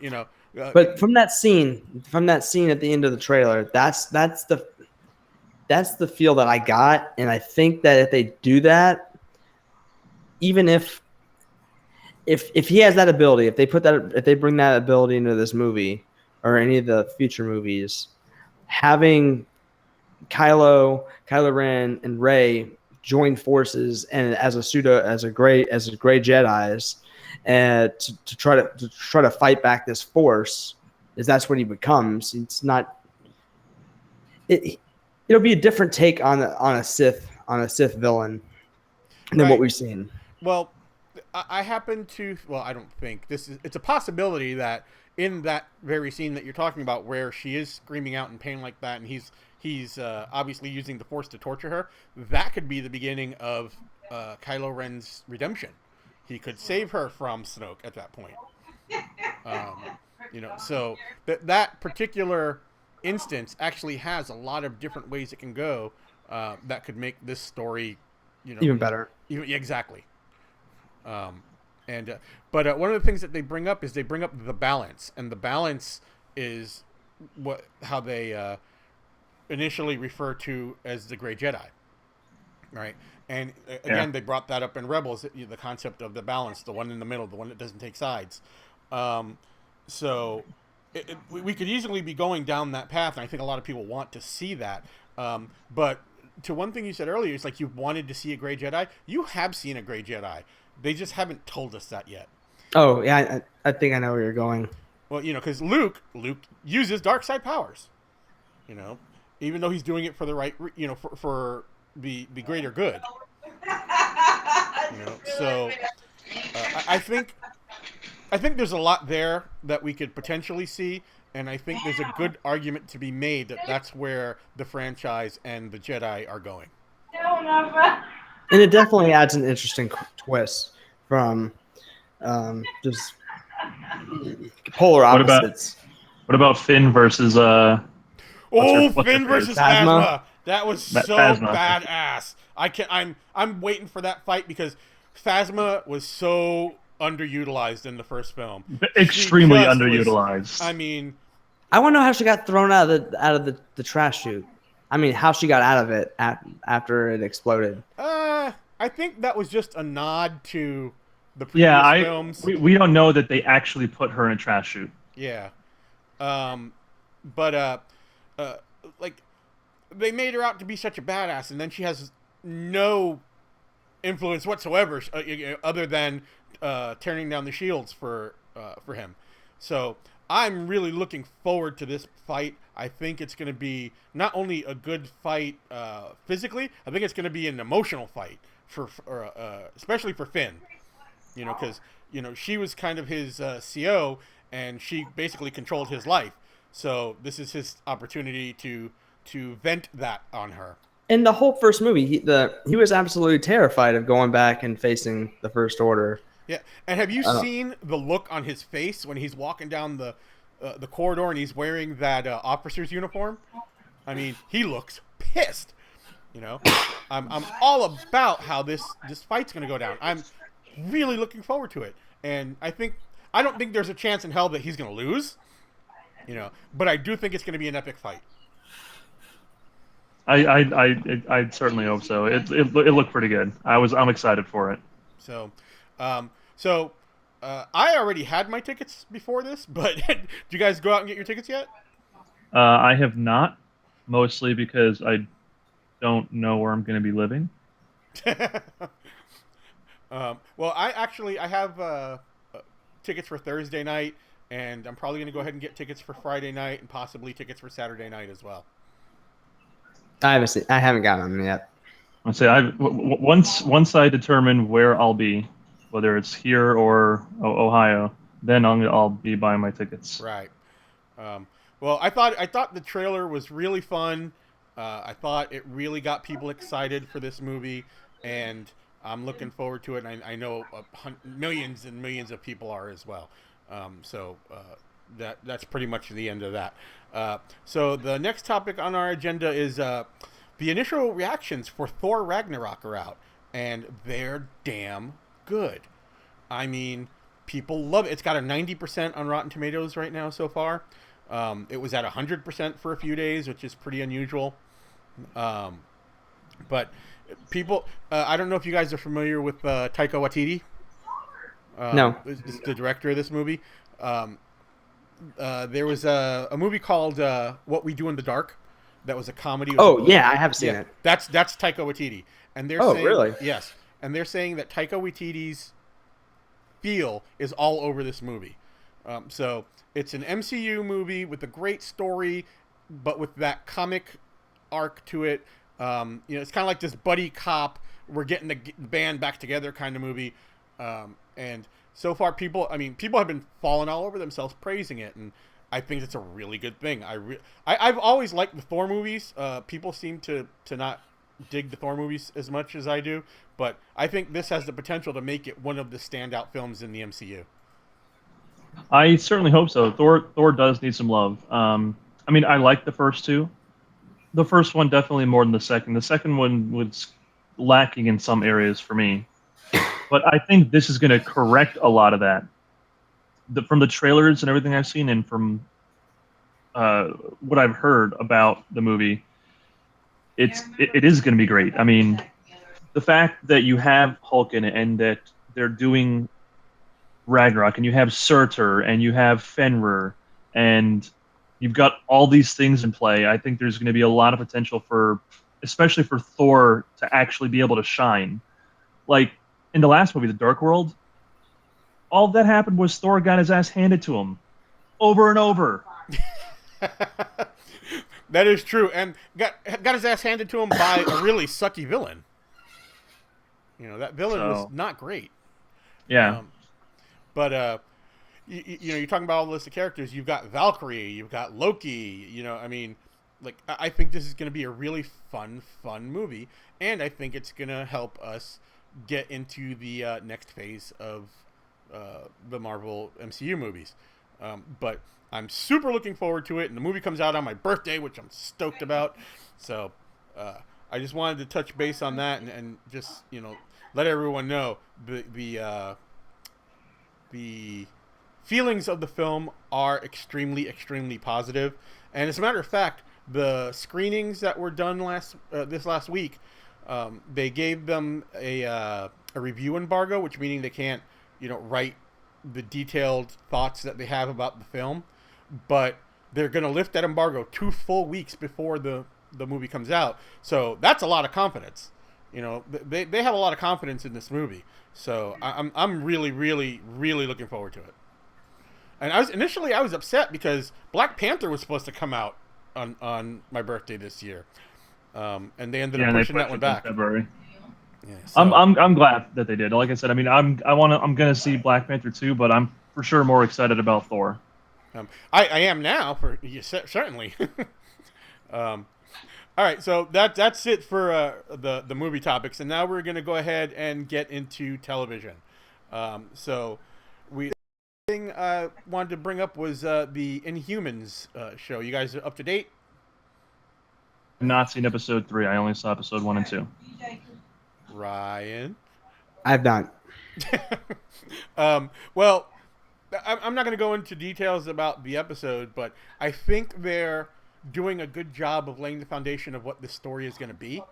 But from that scene at the end of the trailer, that's the feel that I got, and I think that if they do that, even if he has that ability, if they bring that ability into this movie or any of the future movies, having Kylo Ren and Rey join forces and as a gray Jedi's, and to try to fight back this force, is that's what he becomes. It's not. It'll be a different take on a Sith villain than what we've seen. Well, I happen to. Well, I don't think this is. It's a possibility that in that very scene that you're talking about, where she is screaming out in pain like that, and he's obviously using the Force to torture her, that could be the beginning of Kylo Ren's redemption. He could save her from Snoke at that point. So that particular instance actually has a lot of different ways it can go that could make this story, even better. Exactly. But one of the things that they bring up is the balance, and the balance is how they initially refer to as the Gray Jedi, right? And again, they brought that up in Rebels, the concept of the balance, the one in the middle, the one that doesn't take sides. So we could easily be going down that path, and I think a lot of people want to see that. But to one thing you said earlier, it's like you wanted to see a Gray Jedi. You have seen a Gray Jedi. They just haven't told us that yet. Oh, yeah, I think I know where you're going. Well, because Luke uses dark side powers. Even though he's doing it for the right, for the greater good. So I think there's a lot there that we could potentially see, and I think there's a good argument to be made that that's where the franchise and the Jedi are going. And it definitely adds an interesting twist from just polar opposites. What about Finn versus Finn versus Phasma. That was so Phasma. badass. I'm waiting for that fight because Phasma was so underutilized in the first film. Extremely underutilized. I mean, I want to know how she got thrown out of the trash chute. I mean, how she got out of it after it exploded. I think that was just a nod to the previous films. We don't know that they actually put her in a trash chute. Yeah. But like, they made her out to be such a badass, and then she has no influence whatsoever, other than tearing down the shields for him. So I'm really looking forward to this fight. I think it's going to be not only a good fight physically, I think it's going to be an emotional fight especially for Finn. Because she was kind of his CO, and she basically controlled his life. So this is his opportunity to to vent that on her. In the whole first movie, he was absolutely terrified of going back and facing the First Order. Yeah, and have you seen the look on his face when he's walking down the corridor and he's wearing that officer's uniform? I mean, he looks pissed. You know, I'm all about how this fight's going to go down. I'm really looking forward to it, and I don't think there's a chance in hell that he's going to lose. You know, but I do think it's going to be an epic fight. I certainly hope so. It looked pretty good. I'm excited for it. So, I already had my tickets before this, but did you guys go out and get your tickets yet? I have not, mostly because I don't know where I'm going to be living. Well, I have tickets for Thursday night, and I'm probably going to go ahead and get tickets for Friday night and possibly tickets for Saturday night as well. I haven't gotten them yet. I'll say once I determine where I'll be, whether it's here or Ohio, then I'll be buying my tickets. Right. Well, I thought the trailer was really fun. I thought it really got people excited for this movie, and I'm looking forward to it. And I know millions and millions of people are as well. That's pretty much the end of that. So the next topic on our agenda is the initial reactions for Thor Ragnarok are out, and they're damn good. I mean, people love it. It's got a 90% on Rotten Tomatoes right now so far. It was at 100% for a few days, which is pretty unusual. But people, I don't know if you guys are familiar with Taika Waititi. No. The director of this movie. There was a movie called What We Do in the Dark. That was a comedy. Yeah, I have seen it. That's Taika Waititi, and they're saying, really? Yes, and they're saying that Taika Waititi's feel is all over this movie. So it's an MCU movie with a great story, but with that comic arc to it. It's kind of like this buddy cop. We're getting the band back together kind of movie, and so far people have been falling all over themselves praising it, and I think it's a really good thing. I've always liked the Thor movies. People seem to not dig the Thor movies as much as I do, but I think this has the potential to make it one of the standout films in the MCU. I certainly hope so. Thor does need some love. I like the first two. The first one definitely more than the second. The second one was lacking in some areas for me. But I think this is going to correct a lot of that. From the trailers and everything I've seen, and from what I've heard about the movie, it is going to be great. I mean, the fact that you have Hulk in it, and that they're doing Ragnarok, and you have Surtur, and you have Fenrir, and you've got all these things in play. I think there's going to be a lot of potential especially for Thor to actually be able to shine. Like in the last movie, The Dark World, all that happened was Thor got his ass handed to him over and over. That is true, and got his ass handed to him by a really sucky villain. That villain was not great. Yeah. But you're talking about all the list of characters. You've got Valkyrie, you've got Loki. I think this is going to be a really fun movie, and I think it's going to help us get into the next phase of the Marvel MCU movies. But I'm super looking forward to it, and the movie comes out on my birthday, which I'm stoked about. So I just wanted to touch base on that and just let everyone know the feelings of the film are extremely, extremely positive. And as a matter of fact, the screenings that were done this last week, they gave them a review embargo, which meaning they can't write the detailed thoughts that they have about the film, but they're going to lift that embargo 2 full weeks before the movie comes out. So that's a lot of confidence. They have a lot of confidence in this movie. So I'm really, really, really looking forward to it. And I was upset because Black Panther was supposed to come out on my birthday this year, and they ended up pushing that one back. February. Yeah, so. I'm glad that they did. Like I said, I'm gonna see Black Panther 2, but I'm for sure more excited about Thor. I am now certainly. All right, so that's it for the movie topics, and now we're going to go ahead and get into television. So we thing I wanted to bring up was the Inhumans show. You guys are up to date? I've not seen episode 3. I only saw episode 1 and 2. Ryan. I've not. Well, I'm not going to go into details about the episode, but I think they're doing a good job of laying the foundation of what the story is going to be.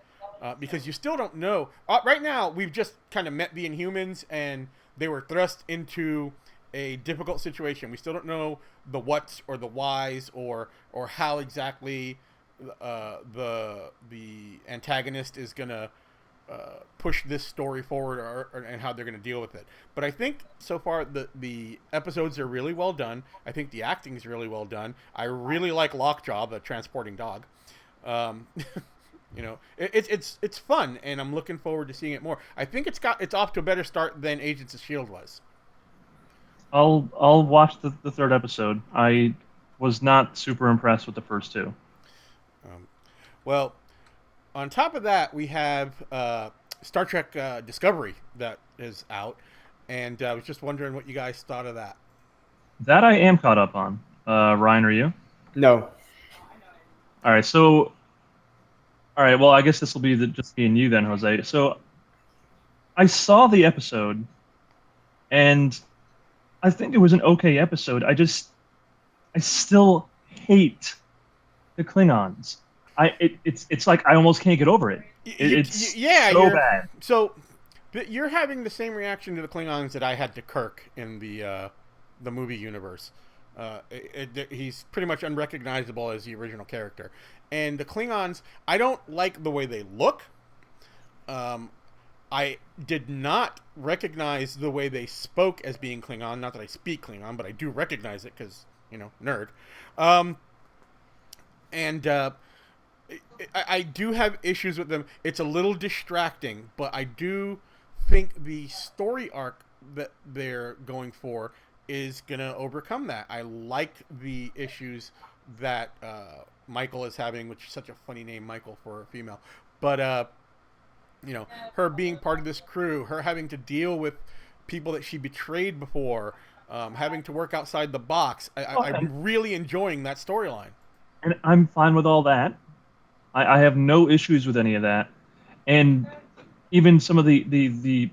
Because you still don't know. Right now, we've just kind of met the Inhumans, and they were thrust into a difficult situation. We still don't know the whats or the whys or how exactly the antagonist is going to push this story forward and how they're going to deal with it. But I think so far the episodes are really well done. I think the acting is really well done. I really like Lockjaw, the transporting dog. It's fun, and I'm looking forward to seeing it more. I think it's off to a better start than Agents of S.H.I.E.L.D. was. I'll watch the third episode. I was not super impressed with the first 2. Well, on top of that, we have Star Trek Discovery that is out, and I was just wondering what you guys thought of that. That I am caught up on. Ryan, are you? No. All right, so well, I guess this will be just me and you then, Jose. So I saw the episode, and I think it was an okay episode. I still hate the Klingons. It's like I almost can't get over it. It's so bad. So you're having the same reaction to the Klingons that I had to Kirk in the movie universe. He's pretty much unrecognizable as the original character. And the Klingons, I don't like the way they look. I did not recognize the way they spoke as being Klingon. Not that I speak Klingon, but I do recognize it because, nerd. I do have issues with them. It's a little distracting, but I do think the story arc that they're going for is going to overcome that. I like the issues that Michael is having, which is such a funny name, Michael, for a female. But, her being part of this crew, her having to deal with people that she betrayed before, having to work outside the box. I'm really enjoying that storyline. And I'm fine with all that. I have no issues with any of that. And even some of the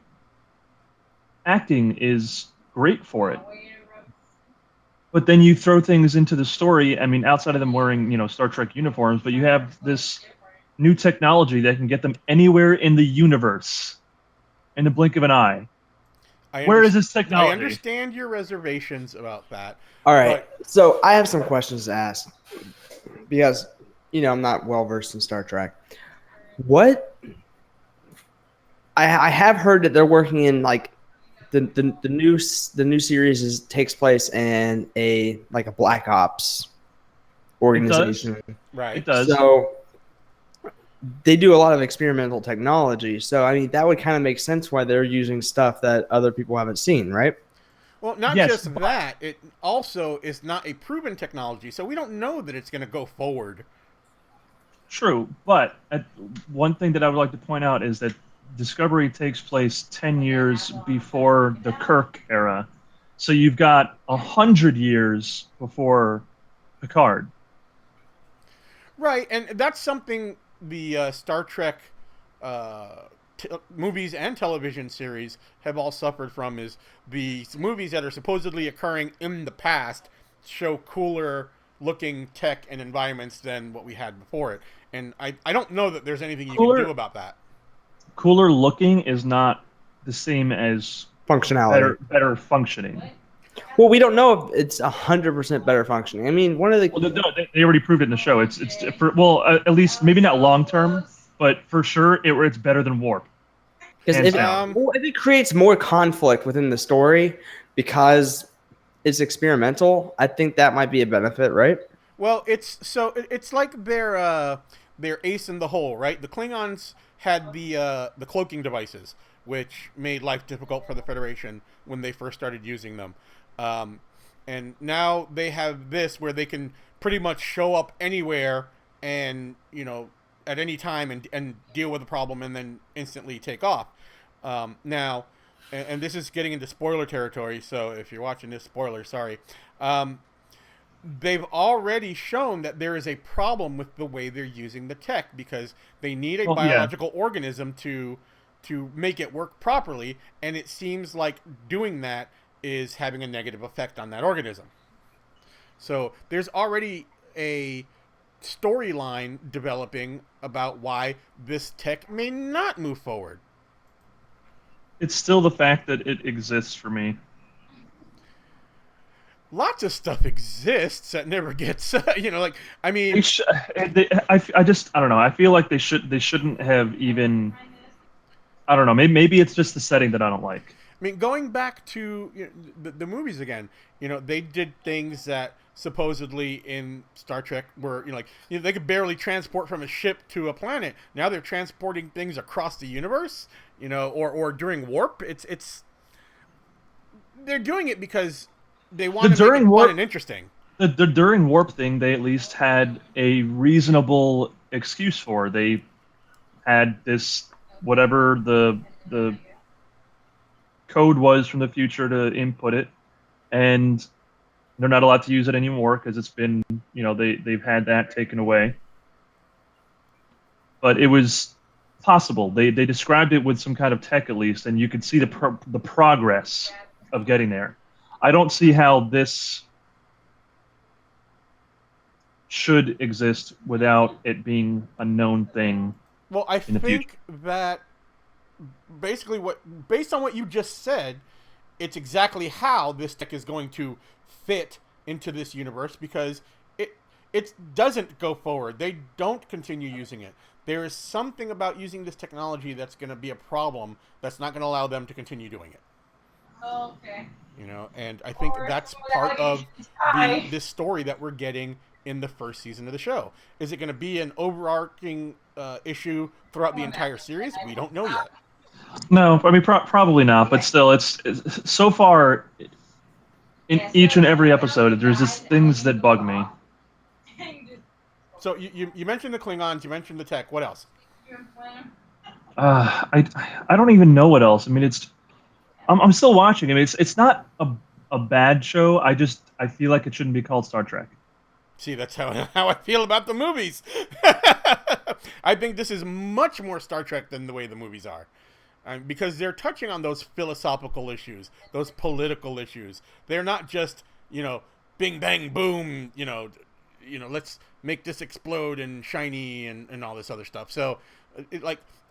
acting is great for it. But then you throw things into the story. I mean, outside of them wearing, Star Trek uniforms, but you have this new technology that can get them anywhere in the universe in the blink of an eye. Where is this technology? I understand your reservations about that. All right. So I have some questions to ask because, I'm not well versed in Star Trek. What? I have heard that they're working in like the new series takes place in a Black Ops organization. It does. Right. It does. So they do a lot of experimental technology. So I mean that would kind of make sense why they're using stuff that other people haven't seen, right? Well, not just that. It also is not a proven technology, so we don't know that it's going to go forward. True, but one thing that I would like to point out is that Discovery takes place 10 years before the Kirk era. So you've got 100 years before Picard. Right, and that's something the Star Trek movies and television series have all suffered from, is the movies that are supposedly occurring in the past show cooler looking tech and environments than what we had before it. And I don't know that there's anything you can do about that. Cooler looking is not the same as functionality. Better functioning. Well, we don't know if it's 100% better functioning. I mean, one of the they already proved it in the show. It's at least maybe not long term, but for sure it's better than warp. Because if it creates more conflict within the story because it's experimental, I think that might be a benefit, right? Well, it's like their ace in the hole, right? The Klingons had the cloaking devices, which made life difficult for the Federation when they first started using them. And now they have this where they can pretty much show up anywhere and, at any time and deal with the problem and then instantly take off. Now, and this is getting into spoiler territory, so if you're watching this, spoiler, sorry. They've already shown that there is a problem with the way they're using the tech because they need a Well, yeah. biological organism to make it work properly, and it seems like doing that is having a negative effect on that organism. So there's already a storyline developing about why this tech may not move forward. It's still the fact that it exists for me. Lots of stuff exists that never gets, like, I mean, I don't know. I feel like they shouldn't have even. I don't know. Maybe it's just the setting that I don't like. I mean, going back to the movies again, they did things that supposedly in Star Trek were, like, they could barely transport from a ship to a planet. Now they're transporting things across the universe, or during warp. It's they're doing it because they want to make it fun and interesting. The during warp thing, they at least had a reasonable excuse for. They had this whatever the code was from the future to input it, and they're not allowed to use it anymore because it's been, they've had that taken away. But it was possible. They described it with some kind of tech at least, and you could see the progress of getting there. I don't see how this should exist without it being a known thing. Well, I in the future. think that basically based on what you just said, it's exactly how this tech is going to fit into this universe because it doesn't go forward. They don't continue using it. There is something about using this technology that's going to be a problem that's not going to allow them to continue doing it. Oh, okay. And I think that's part of this story that we're getting in the first season of the show. Is it going to be an overarching issue throughout the entire series? We don't know yet. No, I mean probably not, but still, it's so far in each and every episode there's just things that bug me. So you mentioned the Klingons, you mentioned the tech. What else? I don't even know what else. I mean, I'm still watching. I mean, it's not a bad show. I feel like it shouldn't be called Star Trek. See, that's how I feel about the movies. I think this is much more Star Trek than the way the movies are. Because they're touching on those philosophical issues, those political issues. They're not just, bing, bang, boom, let's make this explode and shiny and all this other stuff. So,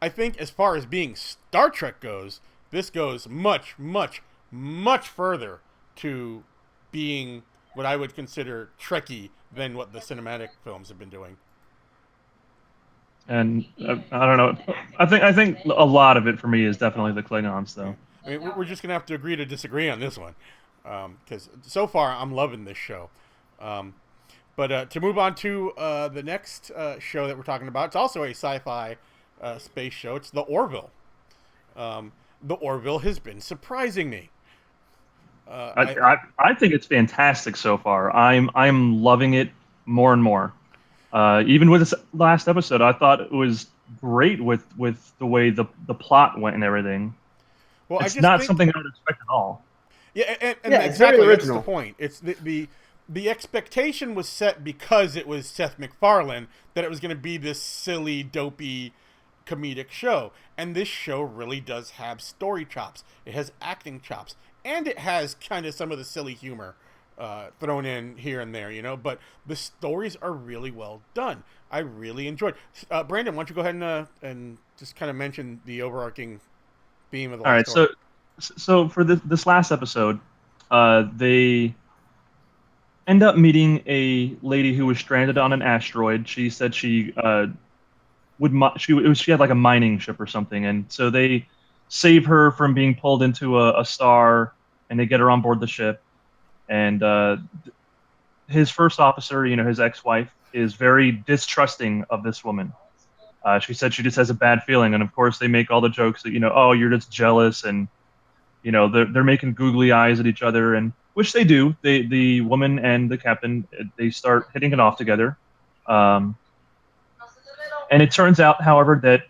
I think as far as being Star Trek goes, this goes much, much, much further to being what I would consider Trekky than what the cinematic films have been doing. And I don't know. I think a lot of it for me is definitely the Klingons, though. I mean, we're just gonna have to agree to disagree on this one, because so far I'm loving this show. But to move on to the next show that we're talking about, it's also a sci-fi space show. It's the Orville. The Orville has been surprising me. I think it's fantastic so far. I'm loving it more and more. Even with this last episode, I thought it was great with the way the plot went and everything. Well, it's not something I would expect at all. Yeah, and Yeah, it's very exactly that's original. the point. It's the expectation was set because it was Seth MacFarlane that it was going to be this silly, dopey, comedic show. And this show really does have story chops. It has acting chops. And it has kind of some of the silly humor thrown in here and there, But the stories are really well done. I really enjoyed. Brandon, why don't you go ahead and just kind of mention the overarching theme of the last story. All right, so for this last episode, they end up meeting a lady who was stranded on an asteroid. She said she she had like a mining ship or something, and so they save her from being pulled into a star, and they get her on board the ship. And his first officer, his ex-wife, is very distrusting of this woman. She said she just has a bad feeling, and of course they make all the jokes that oh, you're just jealous, and they're making googly eyes at each other, and which they do. The woman and the captain, they start hitting it off together. And it turns out, however, that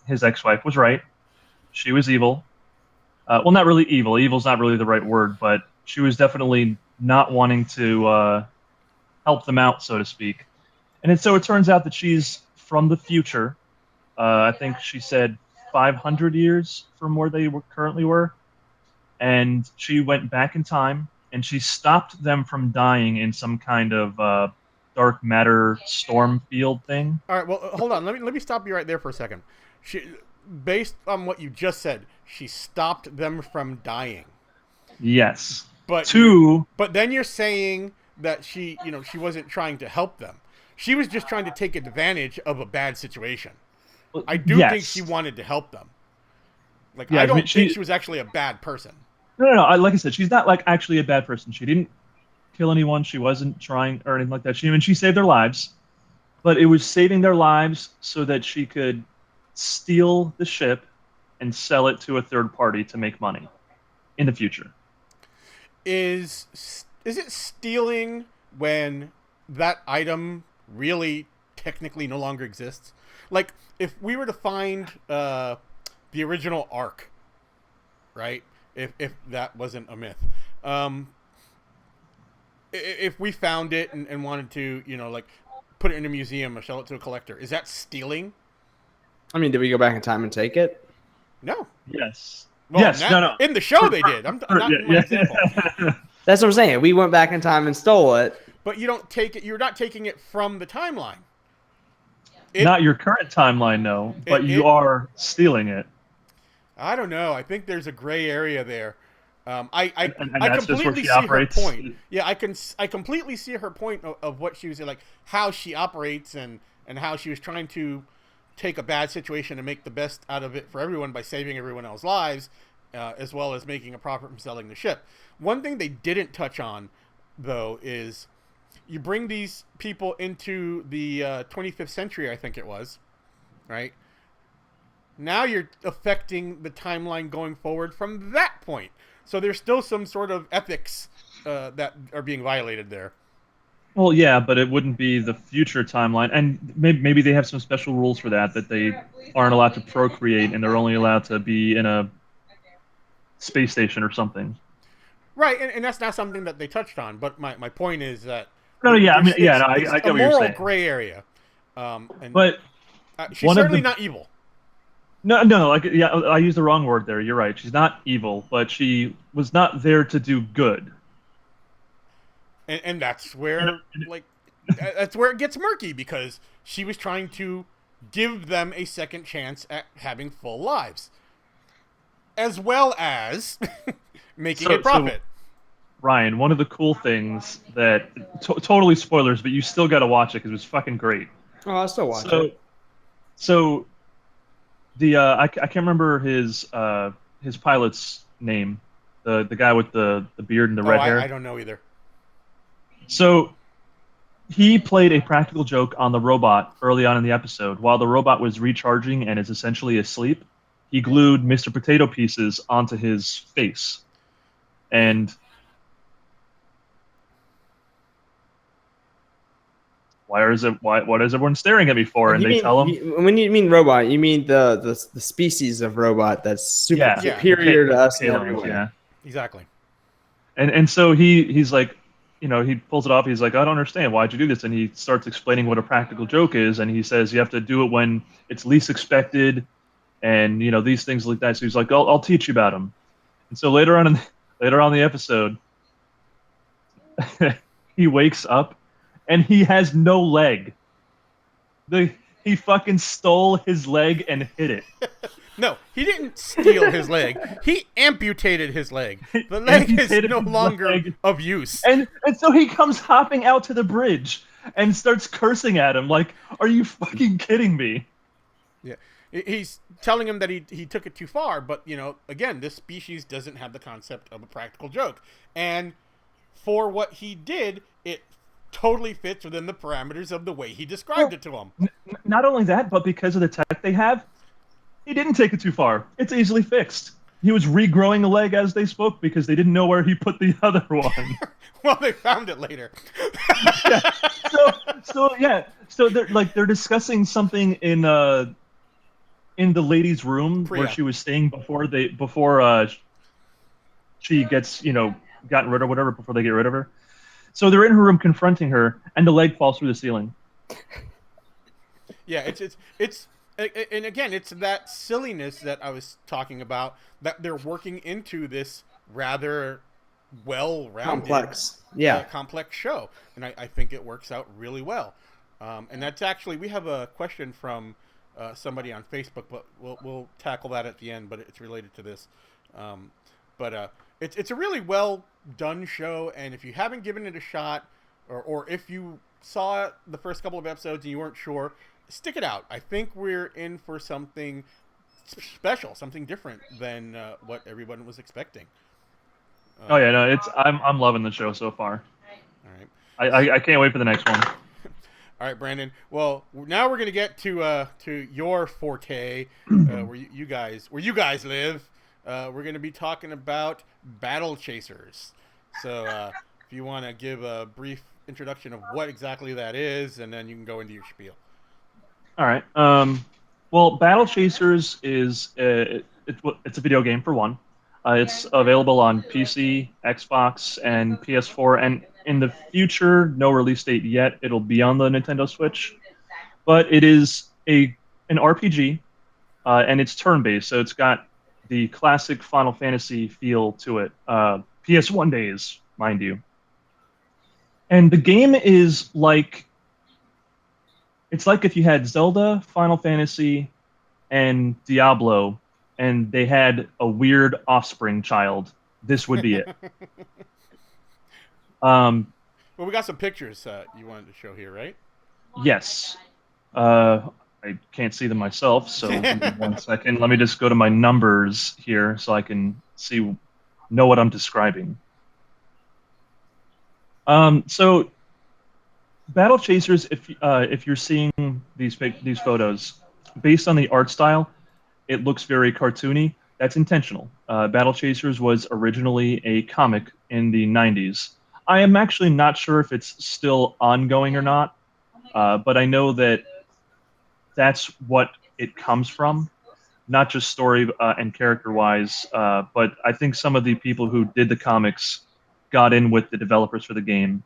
his ex-wife was right. She was evil. Well, not really evil. Evil's not really the right word, but she was definitely not wanting to help them out, so to speak. So it turns out that she's from the future. I think she said 500 years from where they currently were, and she went back in time and she stopped them from dying in some kind of dark matter storm field thing. All right, well, hold on. Let me stop you right there for a second. She, based on what you just said, she stopped them from dying. Yes. But Two. but then you're saying that she wasn't trying to help them. She was just trying to take advantage of a bad situation. I do yes. think she wanted to help them. Like, Yeah, I don't think she was actually a bad person. No. Like I said, she's not like actually a bad person. She didn't kill anyone. She wasn't trying or anything like that. She saved their lives, but it was saving their lives so that she could steal the ship and sell it to a third party to make money in the future. Is it stealing when that item really technically no longer exists? Like, if we were to find the original Ark, right? If that wasn't a myth, if we found it and wanted to, like, put it in a museum or sell it to a collector, is that stealing? I mean, did we go back in time and take it? No. Yes. Well, yes. No. In the show, they did. I'm not in my example. That's what I'm saying. We went back in time and stole it. But you don't take it. You're not taking it from the timeline. Not your current timeline, no. But you are stealing it. I don't know. I think there's a gray area there. I that's completely see her point. Yeah, I completely see her point of what she was like, how she operates and how she was trying to take a bad situation and make the best out of it for everyone by saving everyone else's lives, as well as making a profit from selling the ship. One thing they didn't touch on, though, is you bring these people into the 25th century, I think it was, right? Now you're affecting the timeline going forward from that point. So there's still some sort of ethics that are being violated there. Well, yeah, but it wouldn't be the future timeline, and maybe they have some special rules for that they aren't allowed to procreate and they're only allowed to be in a space station or something. Right, and that's not something that they touched on. But my point is that I get it's what you're saying. A moral gray area, but she's certainly not evil. No, I used the wrong word there. You're right. She's not evil, but she was not there to do good. And that's where, that's where it gets murky, because she was trying to give them a second chance at having full lives, as well as making a profit. So, Ryan, one of the cool things that totally spoilers, but you still got to watch it because it was fucking great. Oh, I'll still watch it. So the I can't remember his pilot's name, the guy with the beard and the red hair. I don't know either. So he played a practical joke on the robot early on in the episode. While the robot was recharging and is essentially asleep, he glued Mr. Potato Pieces onto his face. And what is everyone staring at me for? And they tell him, when you mean robot, you mean the species of robot that's superior to us in every way. Yeah, exactly. And so he's like, he pulls it off. He's like, I don't understand. Why'd you do this? And he starts explaining what a practical joke is. And he says you have to do it when it's least expected, and these things like that. So he's like, I'll teach you about them. And so later on in the episode, he wakes up and he has no leg. He fucking stole his leg and hid it. No, he didn't steal his leg. He amputated his leg. The leg is no longer of use. And so he comes hopping out to the bridge and starts cursing at him like, are you fucking kidding me? Yeah. He's telling him that he took it too far, but, again, this species doesn't have the concept of a practical joke. And for what he did, it totally fits within the parameters of the way he described it to him. Not only that, but because of the tech they have, he didn't take it too far. It's easily fixed. he was regrowing a leg as they spoke because they didn't know where he put the other one. Well, they found it later. Yeah. So they're discussing something in the lady's room where Priya. she was staying before she gets gotten rid of whatever before they get rid of her. So they're in her room confronting her, and the leg falls through the ceiling. Yeah, it's and again, it's that silliness that I was talking about that they're working into this rather well-rounded, Complex. Yeah. complex show, and I think it works out really well. And that's actually we have a question from somebody on Facebook, but we'll tackle that at the end. But it's related to this. But it's a really well done show, and if you haven't given it a shot, or if you saw the first couple of episodes and you weren't sure, stick it out. I think we're in for something special, something different than what everyone was expecting. Oh yeah, no, I'm loving the show so far. All right. I can't wait for the next one. All right, Brandon. Well, now we're gonna get to your forte, where you guys live. We're gonna be talking about Battle Chasers. So, if you want to give a brief introduction of what exactly that is, and then you can go into your spiel. All right. Well, Battle Chasers is it's a video game for one. It's available on PC, Xbox, and PS4, and in the future, no release date yet. It'll be on the Nintendo Switch, but it is an RPG, and it's turn-based, so it's got the classic Final Fantasy feel to it. PS1 days, mind you. And the game is like it's like if you had Zelda, Final Fantasy, and Diablo, and they had a weird offspring child. This would be it. Um, Well, we got some pictures you wanted to show here, right? yes. I can't see them myself, so give me 1 second. Let me just go to my numbers here so I can know what I'm describing. So Battle Chasers, if you're seeing these photos, based on the art style, it looks very cartoony. That's intentional. Battle Chasers was originally a comic in the 90s. I am actually not sure if it's still ongoing or not, but I know that that's what it comes from, not just story and character wise, but I think some of the people who did the comics got in with the developers for the game,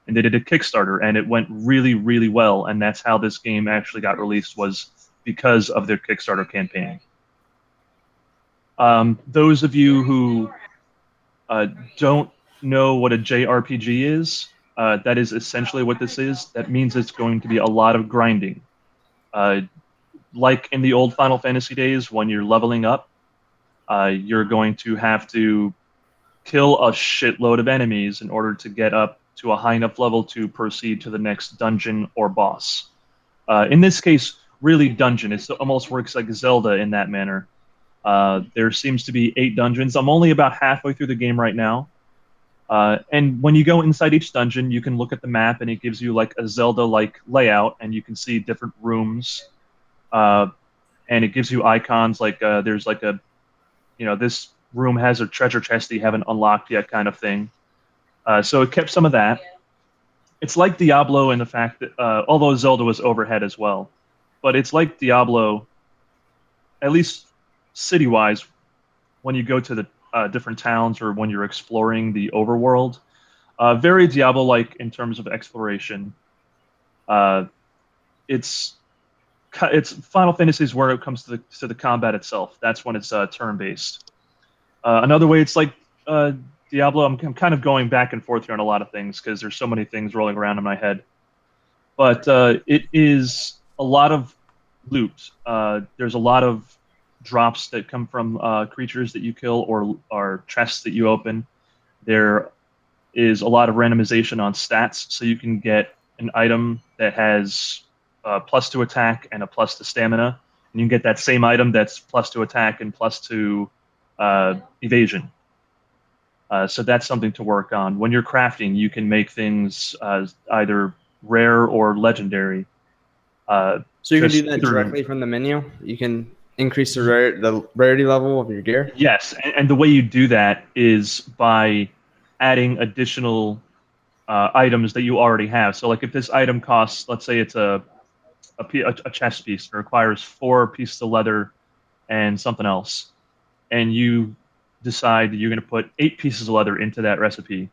and they did a Kickstarter, and it went really, really well, and that's how this game actually got released, was because of their Kickstarter campaign. Those of you who don't know what a JRPG is, that is essentially what this is. That means it's going to be a lot of grinding. Like in the old Final Fantasy days, when you're leveling up, you're going to have to kill a shitload of enemies in order to get up to a high enough level to proceed to the next dungeon or boss. In this case, really dungeon. It almost works like Zelda in that manner. There seems to be 8 dungeons. I'm only about halfway through the game right now. And when you go inside each dungeon, you can look at the map, and it gives you like a Zelda-like layout, and you can see different rooms. And it gives you icons like there's like this room has a treasure chest that you haven't unlocked yet kind of thing. So it kept some of that. It's like Diablo in the fact that, although Zelda was overhead as well, but it's like Diablo, at least city-wise, when you go to the different towns or when you're exploring the overworld. Very Diablo-like in terms of exploration. It's Final Fantasy's where it comes to the combat itself. That's when it's turn-based. Another way, it's like Diablo. I'm kind of going back and forth here on a lot of things because there's so many things rolling around in my head. But it is a lot of loot. There's a lot of drops that come from creatures that you kill or chests that you open. There is a lot of randomization on stats, so you can get an item that has plus to attack and a plus to stamina, and you can get that same item that's plus to attack and plus to evasion. So that's something to work on. When you're crafting, you can make things either rare or legendary. So you can do that directly from the menu. You can increase the rarity level of your gear. Yes, and the way you do that is by adding additional items that you already have. So, like if this item costs, let's say it's a chest piece, it requires 4 pieces of leather and something else, and you decide that you're going to put 8 pieces of leather into that recipe,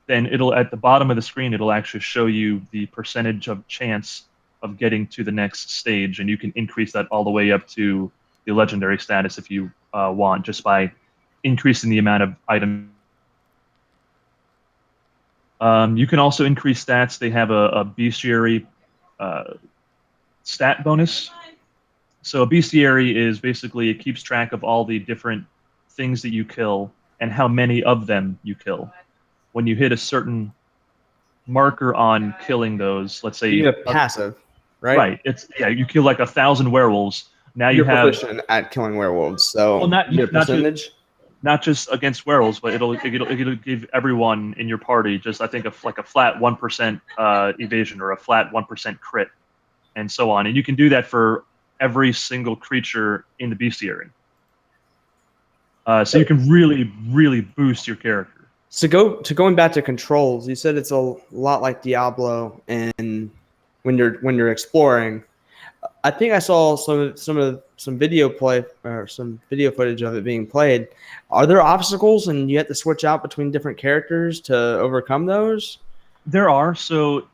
then it'll at the bottom of the screen it'll actually show you the percentage of chance of getting to the next stage, and you can increase that all the way up to the legendary status if you want, just by increasing the amount of items. You can also increase stats. They have a bestiary uh, stat bonus. So a bestiary is basically it keeps track of all the different things that you kill and how many of them you kill. When you hit a certain marker on killing those, let's You say, get a passive, right? right? It's yeah, you kill like 1,000 werewolves. Now you You're have proficient at killing werewolves, well, so you get a percentage. not just against werewolves, but it'll give everyone in your party just I think like a flat 1% evasion or a flat 1% crit, and so on. And you can do that for every single creature in the bestiary. So you can really boost your character. So going back to controls, you said it's a lot like Diablo, and when you're exploring, I think I saw some video play or some video footage of it being played. Are there obstacles and you have to switch out between different characters to overcome those? There are so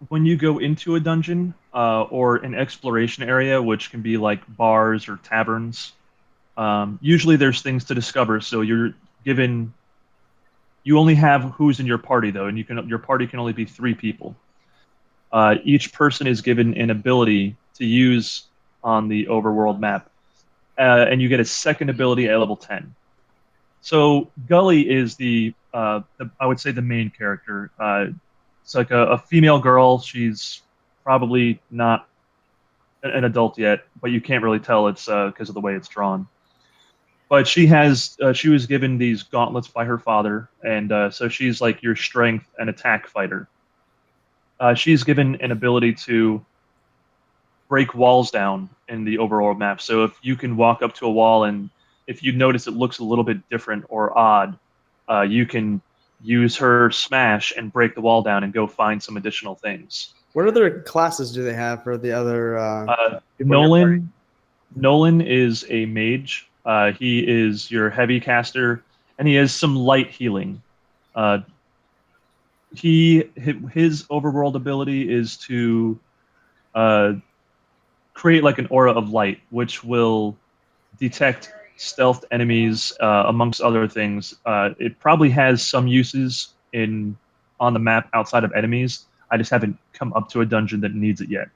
when you go into a dungeon or an exploration area, which can be like bars or taverns, usually there's things to discover. So given you only have who's in your party though, and your party can only be 3 people. Each person is given an ability to use on the overworld map, and you get a second ability at level 10. So Gully is the I would say the main character. It's like a female girl. She's probably not an adult yet, but you can't really tell it's because of the way it's drawn. But she was given these gauntlets by her father, and so she's like your strength and attack fighter. She's given an ability to break walls down in the overall map. So if you can walk up to a wall and if you notice it looks a little bit different or odd, you can use her smash and break the wall down and go find some additional things. What other classes do they have for the other people in your party? Nolan is a mage. He is your heavy caster, and he has some light healing. Uh, his overworld ability is to uh, create like an aura of light, which will detect stealth enemies, amongst other things. It probably has some uses in on the map outside of enemies. I just haven't come up to a dungeon that needs it yet.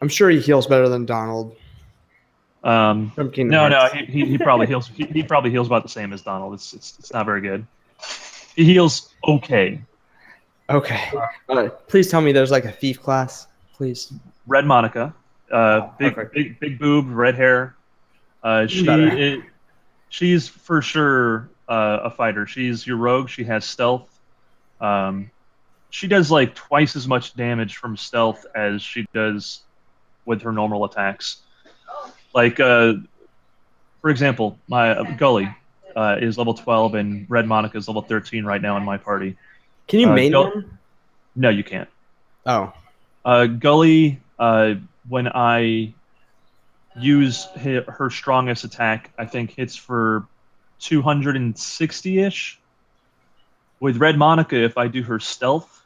I'm sure he heals better than Donald from Kingdom No, Hearts. he probably heals. He probably heals about the same as Donald. It's not very good. He heals okay. Okay. Please tell me there's like a thief class, please. Red Monica, Perfect. big boob, red hair. Better. She's for sure a fighter. She's your rogue. She has stealth. Um, she does like twice as much damage from stealth as she does with her normal attacks. Like for example, my Gully is level 12 and Red Monica is level 13 right now in my party. Can you main Gull- them? no, you can't. Oh, Gully, when I use her strongest attack, I think hits for 260-ish. With Red Monica, if I do her stealth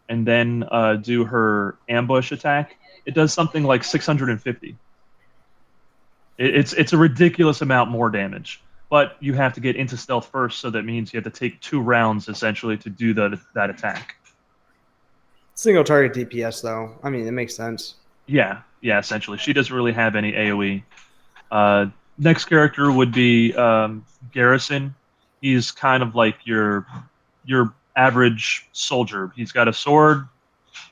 and then do her ambush attack, it does something like 650. It's a ridiculous amount more damage. But you have to get into stealth first, so that means you have to take 2 rounds essentially to do that attack. single target DPS though. I mean, it makes sense. Yeah, essentially. She doesn't really have any AoE. Next character would be Garrison. He's kind of like your average soldier. He's got a sword.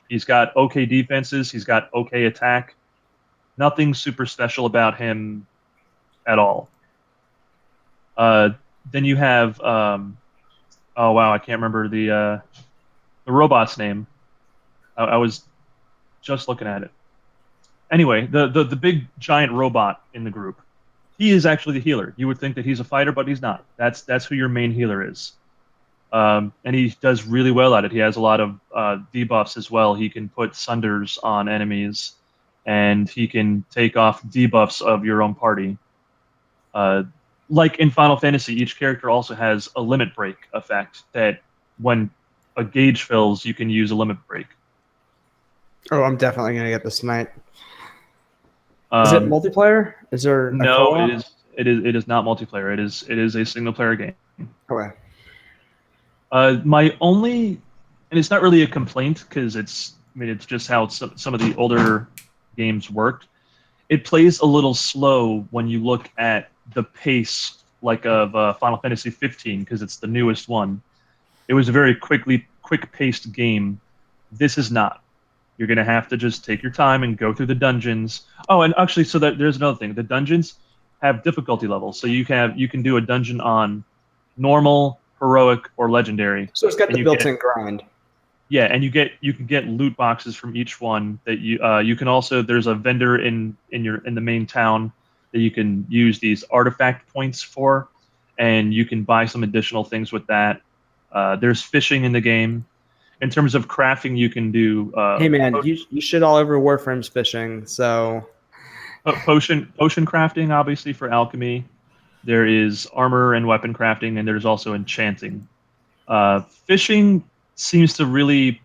He's got okay defenses. He's got okay attack. Nothing super special about him at all. Uh, then you have oh wow, I can't remember the robot's name. I was just looking at it. Anyway, the big giant robot in the group. He is actually the healer. You would think that he's a fighter, but he's not. That's who your main healer is. And he does really well at it. He has a lot of debuffs as well. He can put sunders on enemies, and he can take off debuffs of your own party. Uh, like in Final Fantasy, each character also has a limit break effect that when a gauge fills, you can use a limit break. Oh, I'm definitely gonna get this tonight. Is it Um, multiplayer? Is there a no, co-op? it is not multiplayer. It is a single player game. Okay. My only, and it's not really a complaint because it's just how some of the older games worked. It plays a little slow when you look at the pace, like of Final Fantasy 15, because it's the newest one. It was a very quick paced game. This is not. You're gonna have to just take your time and go through the dungeons. Oh, and actually, so that there's another thing. The dungeons have difficulty levels, so you can do a dungeon on normal, heroic, or legendary, So it's got and the you get built-in grind. yeah, and you can get loot boxes from each one that you can also there's a vendor in the main town that you can use these artifact points for, and you can buy some additional things with that. There's fishing in the game. In terms of crafting, you can do Hey man, you shit all over Warframe's fishing, so potion crafting, obviously for alchemy. There is armor and weapon crafting, and there's also enchanting. Fishing seems to really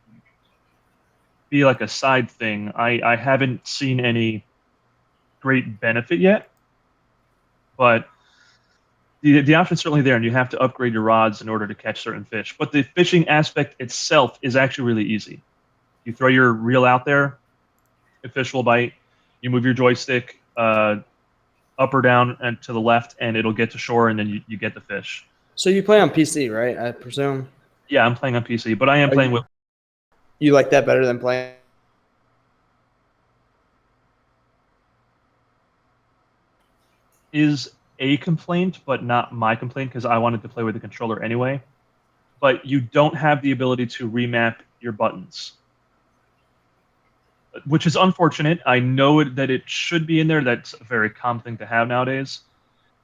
be like a side thing. I haven't seen any great benefit yet, but the option's certainly there, and you have to upgrade your rods in order to catch certain fish. But the fishing aspect itself is actually really easy. You throw your reel out there, a fish will bite. You move your joystick up or down and to the left, and it'll get to shore, and then you get the fish. you play on PC, right? I presume. Yeah, I'm playing on PC, but I am Are playing you, with. you like that better than playing? Is a complaint, but not my complaint because I wanted to play with the controller anyway. But you don't have the ability to remap your buttons, which is unfortunate. I know that it should be in there. That's a very common thing to have nowadays.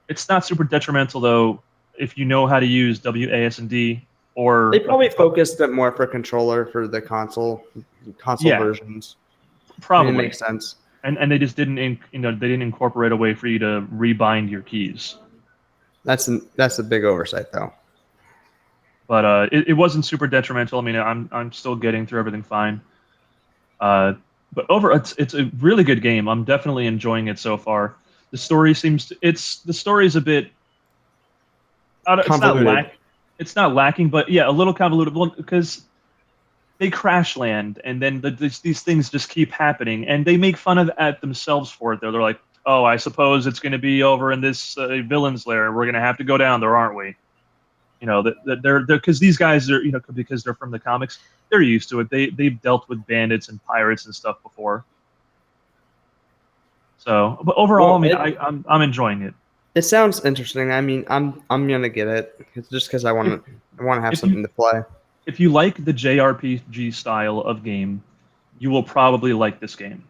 It's not super detrimental though if you know how to use WASD They or probably focused it more for controller for the console yeah, versions. I mean, it probably. makes sense. And they just didn't they didn't incorporate a way for you to rebind your keys. That's a big oversight though. But it wasn't super detrimental. I mean, I'm still getting through everything fine. Uh, but it's a really good game. I'm definitely enjoying it so far. The story the story is a bit Convoluted. it's not lacking, but yeah, a little convoluted because they crash land and then these things just keep happening and they make fun of at themselves for it. They're like, oh, I suppose it's going to be over in this villain's lair. We're going to have to go down there, aren't we? You know, they're because these guys are because they're from the comics, they're used to it. They've dealt with bandits and pirates and stuff before. So, but overall, I Well, mean, I'm enjoying it. it sounds interesting. I mean, I'm gonna get it. It's just because If I want to have if you something to play. if you like the JRPG style of game, you will probably like this game.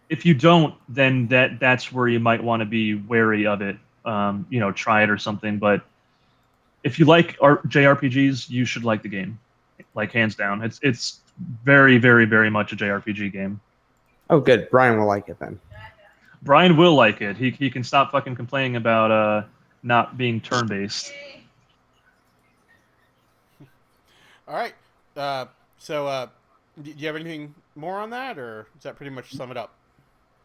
If you don't, then that's where you might want to be wary of it. Try it or something. But if you like JRPGs, you should like the game, like hands down. It's very very very much a JRPG game. Oh, good. Brian will like it then. Brian will like it. He can stop fucking complaining about not being turn based. All right. So, do you have anything more on that, or does that pretty much sum it up?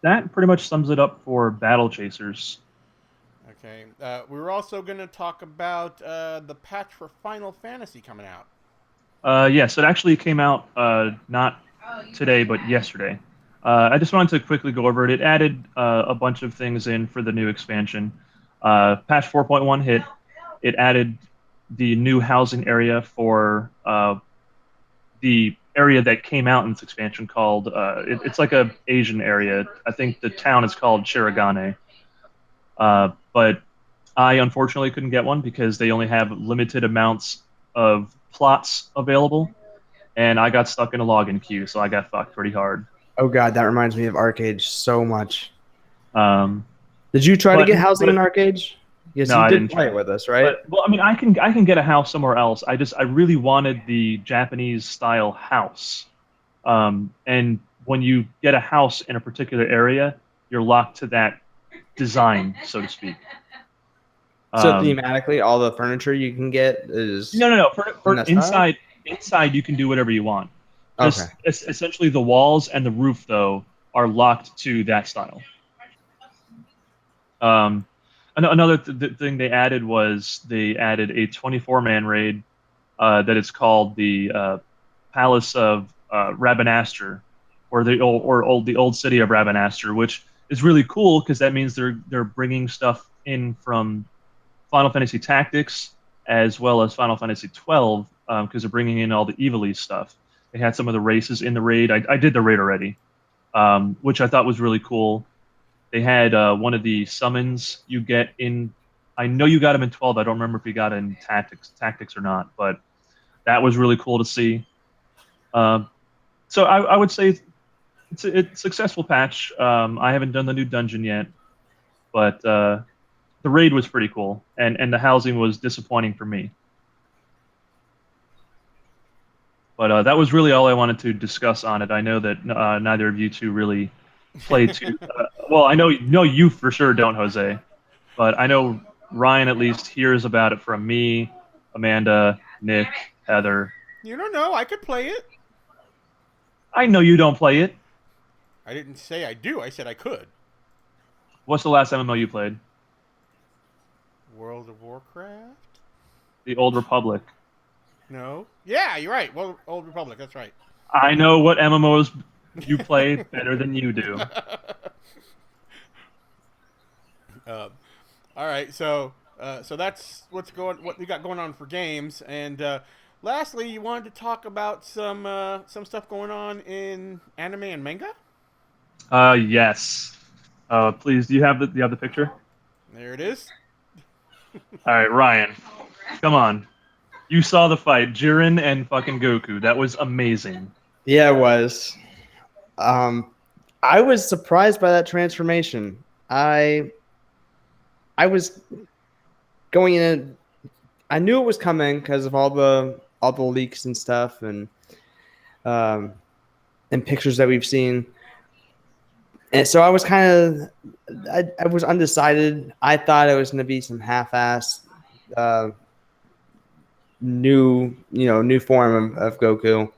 That pretty much sums it up for Battle Chasers. Okay. We were also going to talk about the patch for Final Fantasy coming out. Yes, it actually came out not today but yesterday. I just wanted to quickly go over it. It added a bunch of things in for the new expansion. Patch 4.1 hit. It added the new housing area for the area that came out in this expansion called it's like a Asian area. I think the town is called Shirogane. But I unfortunately couldn't get one because they only have limited amounts of plots available, and I got stuck in a login queue, so I got fucked pretty hard. Oh God, that reminds me of Arcade so much. Um, Did you try to But get housing in arcades? Yes, no, you I did didn't play try. it with us, right? But well, I mean, I can get a house somewhere else. I really wanted the Japanese style house. And when you get a house in a particular area, you're locked to that design, so to speak. So Um, thematically, all the furniture you can get is no. For from that style. inside you can do whatever you want. Okay. Just essentially the walls and the roof though are locked to that style. Um, another thing they added was they added a 24-man raid that is called the Palace of Rabanastre, or the old city of Rabanastre, which is really cool because that means they're bringing stuff in from Final Fantasy Tactics as well as Final Fantasy 12 because they're bringing in all the Evilise stuff. They had some of the races in the raid. I did the raid already, which I thought was really cool. They had one of the summons you get in. I know you got him in 12. I don't remember if you got it in Tactics or not, but that was really cool to see. Um, so I would say it's a successful patch. I haven't done the new dungeon yet, but the raid was pretty cool, and the housing was disappointing for me. But that was really all I wanted to discuss on it. I know that neither of you two really play too. Well, I know you for sure don't, Jose, but I know Ryan at least hears about it from me, Amanda, Nick, Heather. You don't know. I could play it. I know you don't play it. I didn't say I do. I said I could. What's the last MMO you played? World of Warcraft? The Old Republic. No. Yeah, you're right. Well, Old Republic. That's right. I know what MMOs you play better than you do. All right. So that's what we got going on for games. And lastly, you wanted to talk about some stuff going on in anime and manga. Yes. Please, do you have the picture? There it is. All right, Ryan, come on. You saw the fight, Jiren and fucking Goku. That was amazing. Yeah, it was. Um, I was surprised by that transformation. I was going in. I knew it was coming because of all the leaks and stuff um, and pictures that we've seen. And so I was I was undecided. I thought it was going to be some half-ass uh, new form of Goku,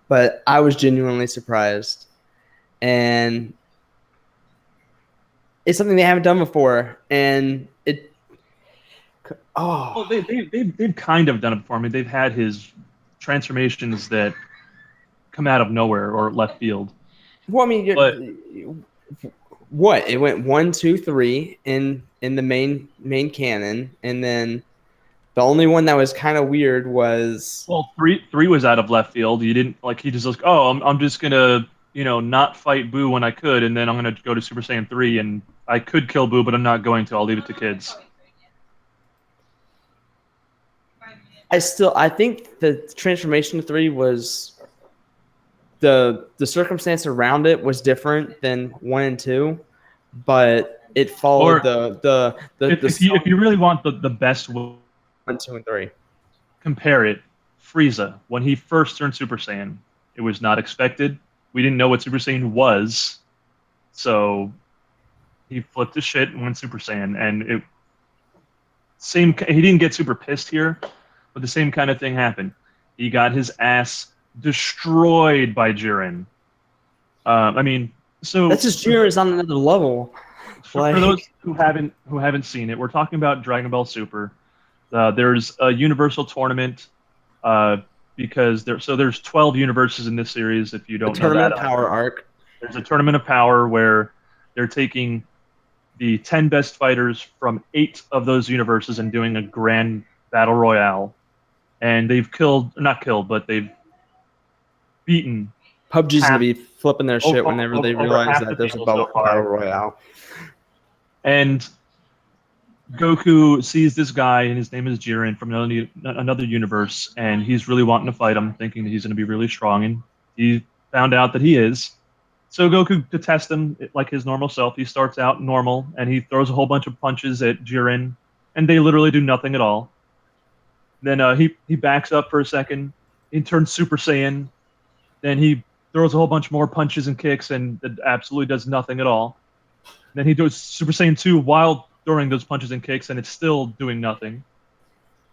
but I was genuinely surprised, and it's something they haven't done before, and Well, oh they've kind of done it before. I mean, they've had his transformations that come out of nowhere or left field. well, I mean, But what it went 1, 2, 3 in the main canon, and then the only one that was kind of weird was well, three was out of left field. You didn't like he just like, oh, I'm just gonna not fight Boo when I could, and then I'm gonna go to Super Saiyan 3, and I could kill Boo, but I'm not going to. I'll leave it to kids. I think the transformation to 3 was the circumstance around it was different than 1 and 2, but it followed Or the if you really want the best way, 1, 2, and 3. compare it, Frieza when he first turned Super Saiyan, it was not expected. We didn't know what Super Saiyan was, so he flipped his shit and went Super Saiyan, and it same. He didn't get super pissed here, but the same kind of thing happened. He got his ass destroyed by Jiren. I mean, so That's just Jiren's on another level. for those Like who haven't seen it, we're talking about Dragon Ball Super. There's a universal tournament uh, because there's 12 universes in this series. If you the don't know that, tournament power arc. there's a tournament of power where they're taking the 10 best fighters from 8 of those universes and doing a grand battle royale. And they've not killed, but they've beaten PUBG's gonna half be flipping their shit whenever they over realize half the that there's a people so battle far. royale. And Goku sees this guy, and his name is Jiren from another universe, and he's really wanting to fight him, thinking that he's going to be really strong. And he found out that he is. So Goku, to test him like his normal self, he starts out normal and he throws a whole bunch of punches at Jiren, and they literally do nothing at all. Then he backs up for a second, he turns Super Saiyan, then he throws a whole bunch more punches and kicks, and it absolutely does nothing at all. Then he does Super Saiyan 2 while throwing those punches and kicks, and it's still doing nothing.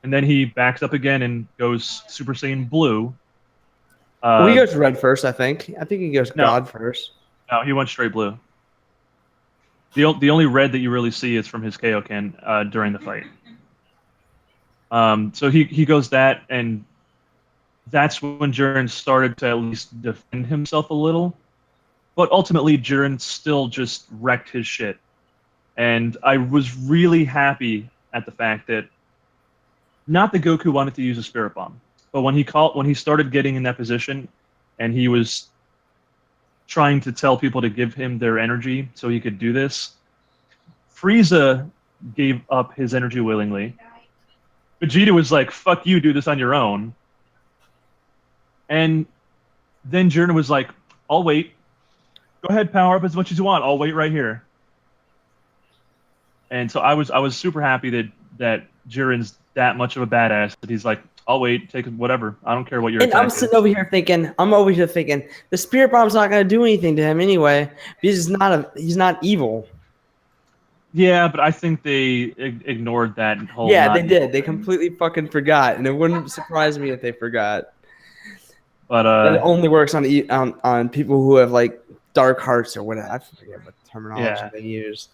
And then he backs up again and goes Super Saiyan Blue. Well, he goes red first, I think. I think he goes No. God first. No, he went straight blue. The only red that you really see is from his Kaioken during the fight. So he goes that, and that's when Jiren started to at least defend himself a little. But ultimately, Jiren still just wrecked his shit. And I was really happy at the fact that not that Goku wanted to use a Spirit Bomb, but when he started getting in that position, and he was trying to tell people to give him their energy so he could do this, Frieza gave up his energy willingly. Vegeta was like, "Fuck you, do this on your own." And then Jiren was like, "I'll wait. Go ahead, power up as much as you want. I'll wait right here." And so I was super happy that Jiren's that much of a badass that he's like, "I'll wait, take whatever. I don't care what your And attack I'm is." sitting over here thinking, the Spirit Bomb's not going to do anything to him anyway because he's not evil. Yeah, but I think they ignored that whole. Yeah, not they evil did. They thing. completely fucking forgot, and it wouldn't surprise me if they forgot. But It only works on people who have like dark hearts or whatever. I forget what terminology Yeah. they use.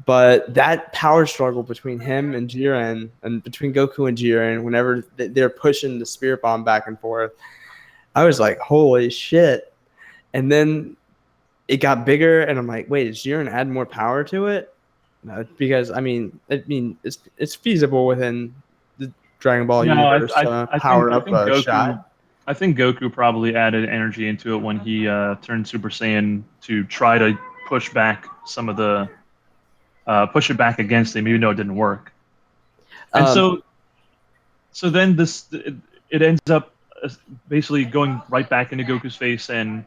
But that power struggle between him and Jiren, and between Goku and Jiren, whenever they're pushing the Spirit Bomb back and forth, I was like, "Holy shit!" And then it got bigger, and I'm like, "Wait, is Jiren add more power to it?" No, because I mean, it's feasible within the Dragon Ball No, universe to power I up think a Goku. shot. I think Goku probably added energy into it when he turned Super Saiyan to try to push back some of the push it back against him, even though it didn't work. And so then it ends up basically going right back into Goku's face, and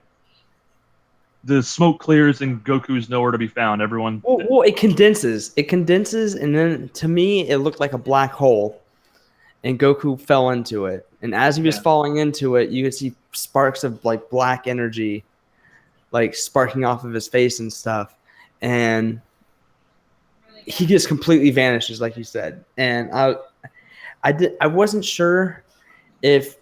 the smoke clears, and Goku's nowhere to be found. Everyone. Well, it condenses. It condenses, and then to me, it looked like a black hole, and Goku fell into it. And as he was Yeah. falling into it, you could see sparks of like black energy, like sparking off of his face and stuff. And he just completely vanishes, like you said. And I wasn't sure if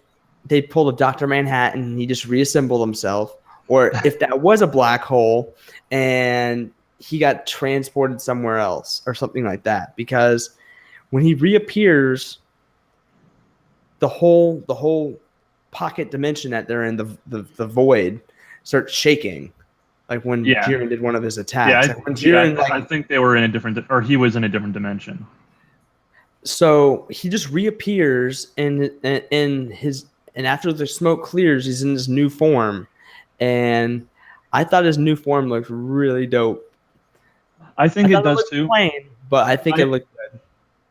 they pulled a Dr. Manhattan and he just reassembled himself, or if that was a black hole and he got transported somewhere else or something like that. Because when he reappears, the whole pocket dimension that they're in, the void, starts shaking. Like when Yeah. Jiren did one of his Yeah, attacks. Like when Jiren, I think they were in a different, or he was in a different dimension. so he just reappears and after the smoke clears, he's in this new form. And I thought his new form looked really dope. I think I it thought does looked too. plain, but I think it looked good.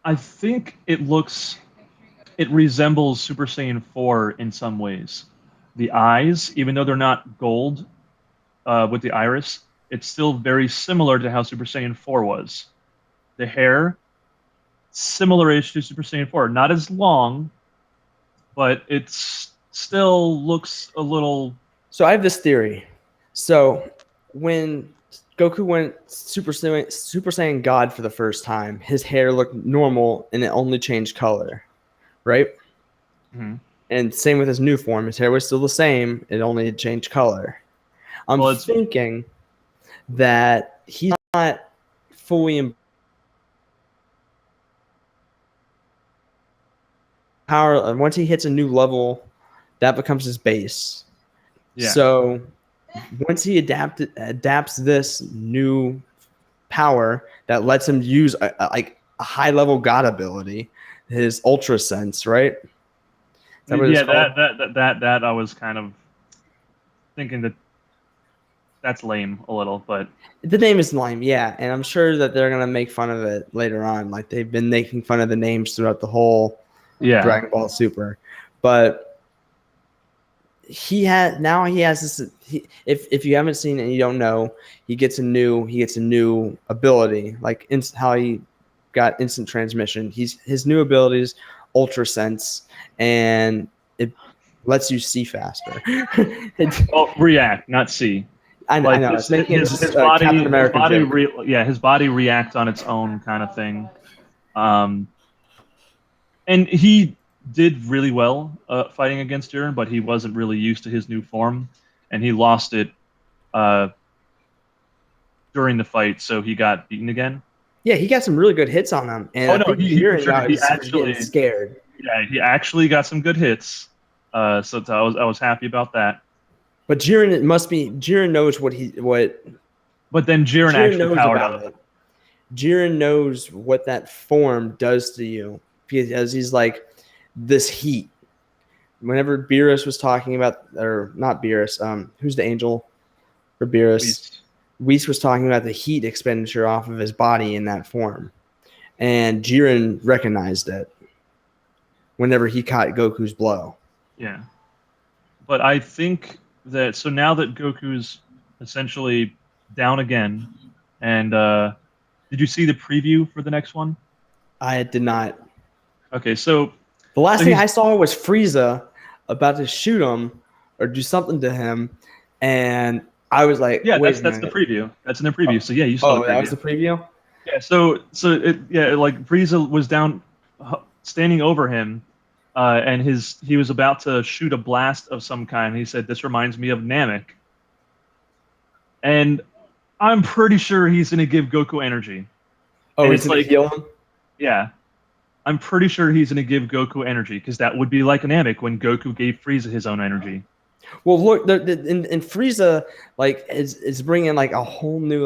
I think it resembles Super Saiyan 4 in some ways. The eyes, even though they're not gold with the iris, it's still very similar to how Super Saiyan 4 was. The hair, similar-ish to Super Saiyan 4. Not as long, but it's still looks a little. So I have this theory. So when Goku went Super Saiyan God for the first time, his hair looked normal and it only changed color, right? Mhm. And same with his new form. His hair was still the same. It only had changed color. I'm thinking that he's not fully empowered. Once he hits a new level, that becomes his base. Yeah. So once he adapts this new power that lets him use a high level god ability, his Ultra Sense, right? Is that what it's called? That I was kind of thinking that's lame a little, but The name is lame, yeah, and I'm sure that they're gonna make fun of it later on. Like they've been making fun of the names throughout the whole yeah. Dragon Ball Super, but he has this. If you haven't seen it and you don't know, he gets a new ability, like how he got instant transmission. His new ability is Ultra Sense, and it lets you see faster. Well, react, not see. I Like know. It's making it just Captain his America body, joke. his body reacts on its own kind of thing. Um, and he did really well fighting against Jiren, but he wasn't really used to his new form, and he lost it uh, during the fight, so he got beaten again. Yeah, he got some really good hits on him, and Oh I no, think he for Jiren sure. He was getting actually, scared. yeah, he actually got some good hits. So I was happy about that. But Jiren knows what But then Jiren Jiren actually knows powered about up. it. Jiren knows what that form does to you because he's like this heat. Whenever Beerus was talking about, or not Beerus, who's the angel for Beerus? Whis was talking about the heat expenditure off of his body in that form, and Jiren recognized it whenever he caught Goku's blow. Yeah, but I think that so now that Goku's essentially down again, and did you see the preview for the next one? I did not. Okay, so The last thing he's I saw was Frieza about to shoot him or do something to him, and I was like, yeah, "Wait a that's the minute." preview. That's in the preview. So yeah, you saw the Oh, that was preview. the preview. Yeah, like Frieza was down, standing over him, and he was about to shoot a blast of some kind. He said, "This reminds me of Namek," and I'm pretty sure he's gonna give Goku energy. Oh, And he's it's gonna like, heal him. yeah, I'm pretty sure he's gonna give Goku energy because that would be like Namek when Goku gave Frieza his own energy. Well, look, in Frieza, like is bringing like a whole new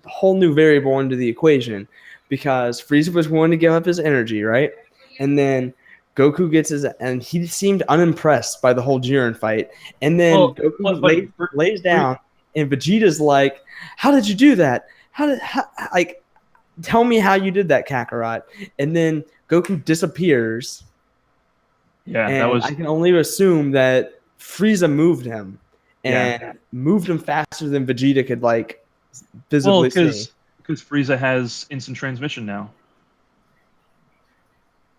whole new variable into the equation because Frieza was willing to give up his energy, right? And then Goku gets his, and he seemed unimpressed by the whole Jiren fight. And then Well, Goku but lays down, and Vegeta's like, "How did you do that? Like, tell me how you did that, Kakarot?" And then Goku disappears, yeah, that and was I can only assume that Frieza moved him yeah. and moved him faster than Vegeta could like Well, visibly see. because Frieza has instant transmission now.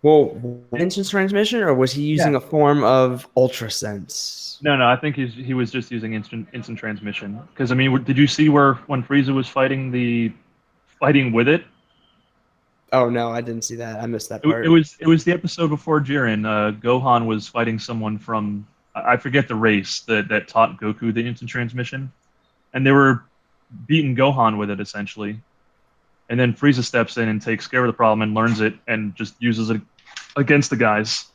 Well, instant transmission, or was he using Yeah. a form of Ultra Sense? No, I think he was just using instant transmission. Because I mean, did you see where when Frieza was fighting with it? Oh no, I didn't see that. I missed that It part. was the episode before Jiren. Gohan was fighting someone from I forget the race that taught Goku the instant transmission, and they were beating Gohan with it essentially. And then Frieza steps in and takes care of the problem and learns it and just uses it against the guys.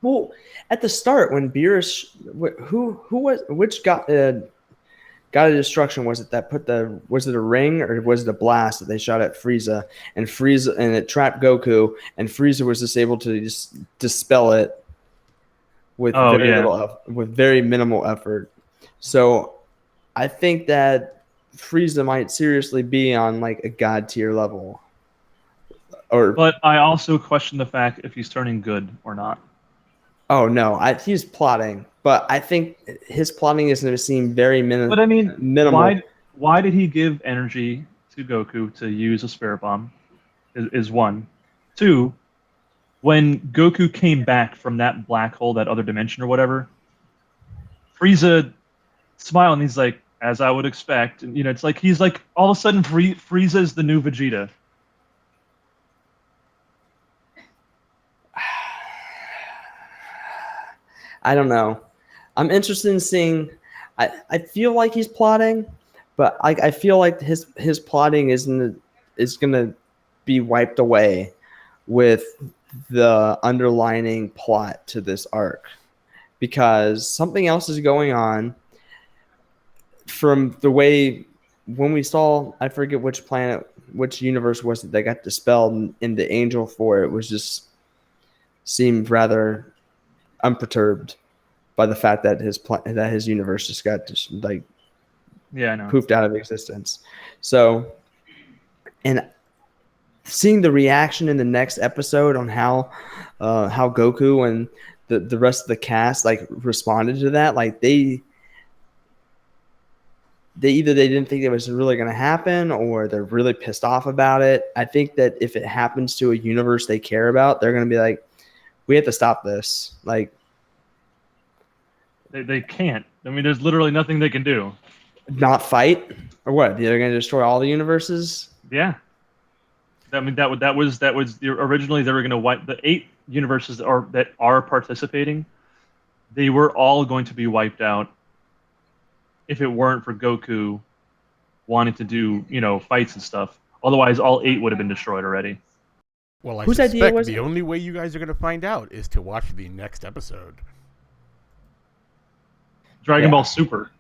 Well, at the start when Beerus, who was which God of Destruction was it that put was it a ring or was it a blast that they shot at Frieza and it trapped Goku and Frieza was just able to just dispel it with Oh yeah. with very minimal effort. So I think that Frieza might seriously be on like a god tier level. Or But I also question the fact if he's turning good or not. oh no, he's plotting, but I think his plotting is going to seem very But I mean, minimal. why did he give energy to Goku to use a spirit bomb? Is one. Two, when Goku came back from that black hole, that other dimension or whatever, Frieza smiled and he's like, as I would expect. And, it's like he's like all of a sudden Frieza is the new Vegeta. I don't know. I'm interested in seeing. I feel like he's plotting, but I feel like his plotting is gonna be wiped away with the underlining plot to this arc because something else is going on from the way when we saw I forget which planet which universe was it that got dispelled in the Angel 4 it was just seemed rather unperturbed by the fact that his universe just got like Yeah, I know. poofed out of existence. So, and seeing the reaction in the next episode on how Goku and the rest of the cast like responded to that. Like they either they didn't think it was really going to happen or they're really pissed off about it. I think that if it happens to a universe they care about, they're going to be like, we have to stop this. Like, They can't. I mean, there's literally nothing they can do. not fight or what? They're going to destroy all the universes. Yeah. I mean, that was originally they were going to wipe the 8 universes that are participating. They were all going to be wiped out if it weren't for Goku wanting to do, fights and stuff. Otherwise, all 8 would have been destroyed already. Well, I Whose idea suspect was the it? only way you guys are going to find out is to watch the next episode. Dragon Yeah. Ball Super.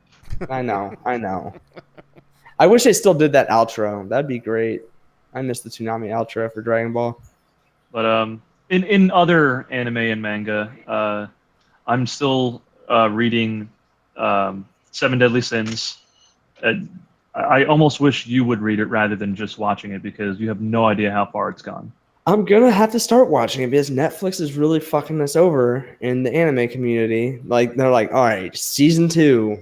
I know. I wish they still did that outro. That'd be great. I missed the Tsunami outro for Dragon Ball. But in other anime and manga, I'm still reading Seven Deadly Sins. I almost wish you would read it rather than just watching it because you have no idea how far it's gone. I'm gonna have to start watching it because Netflix is really fucking us over in the anime community. Like they're like, all right, season 2,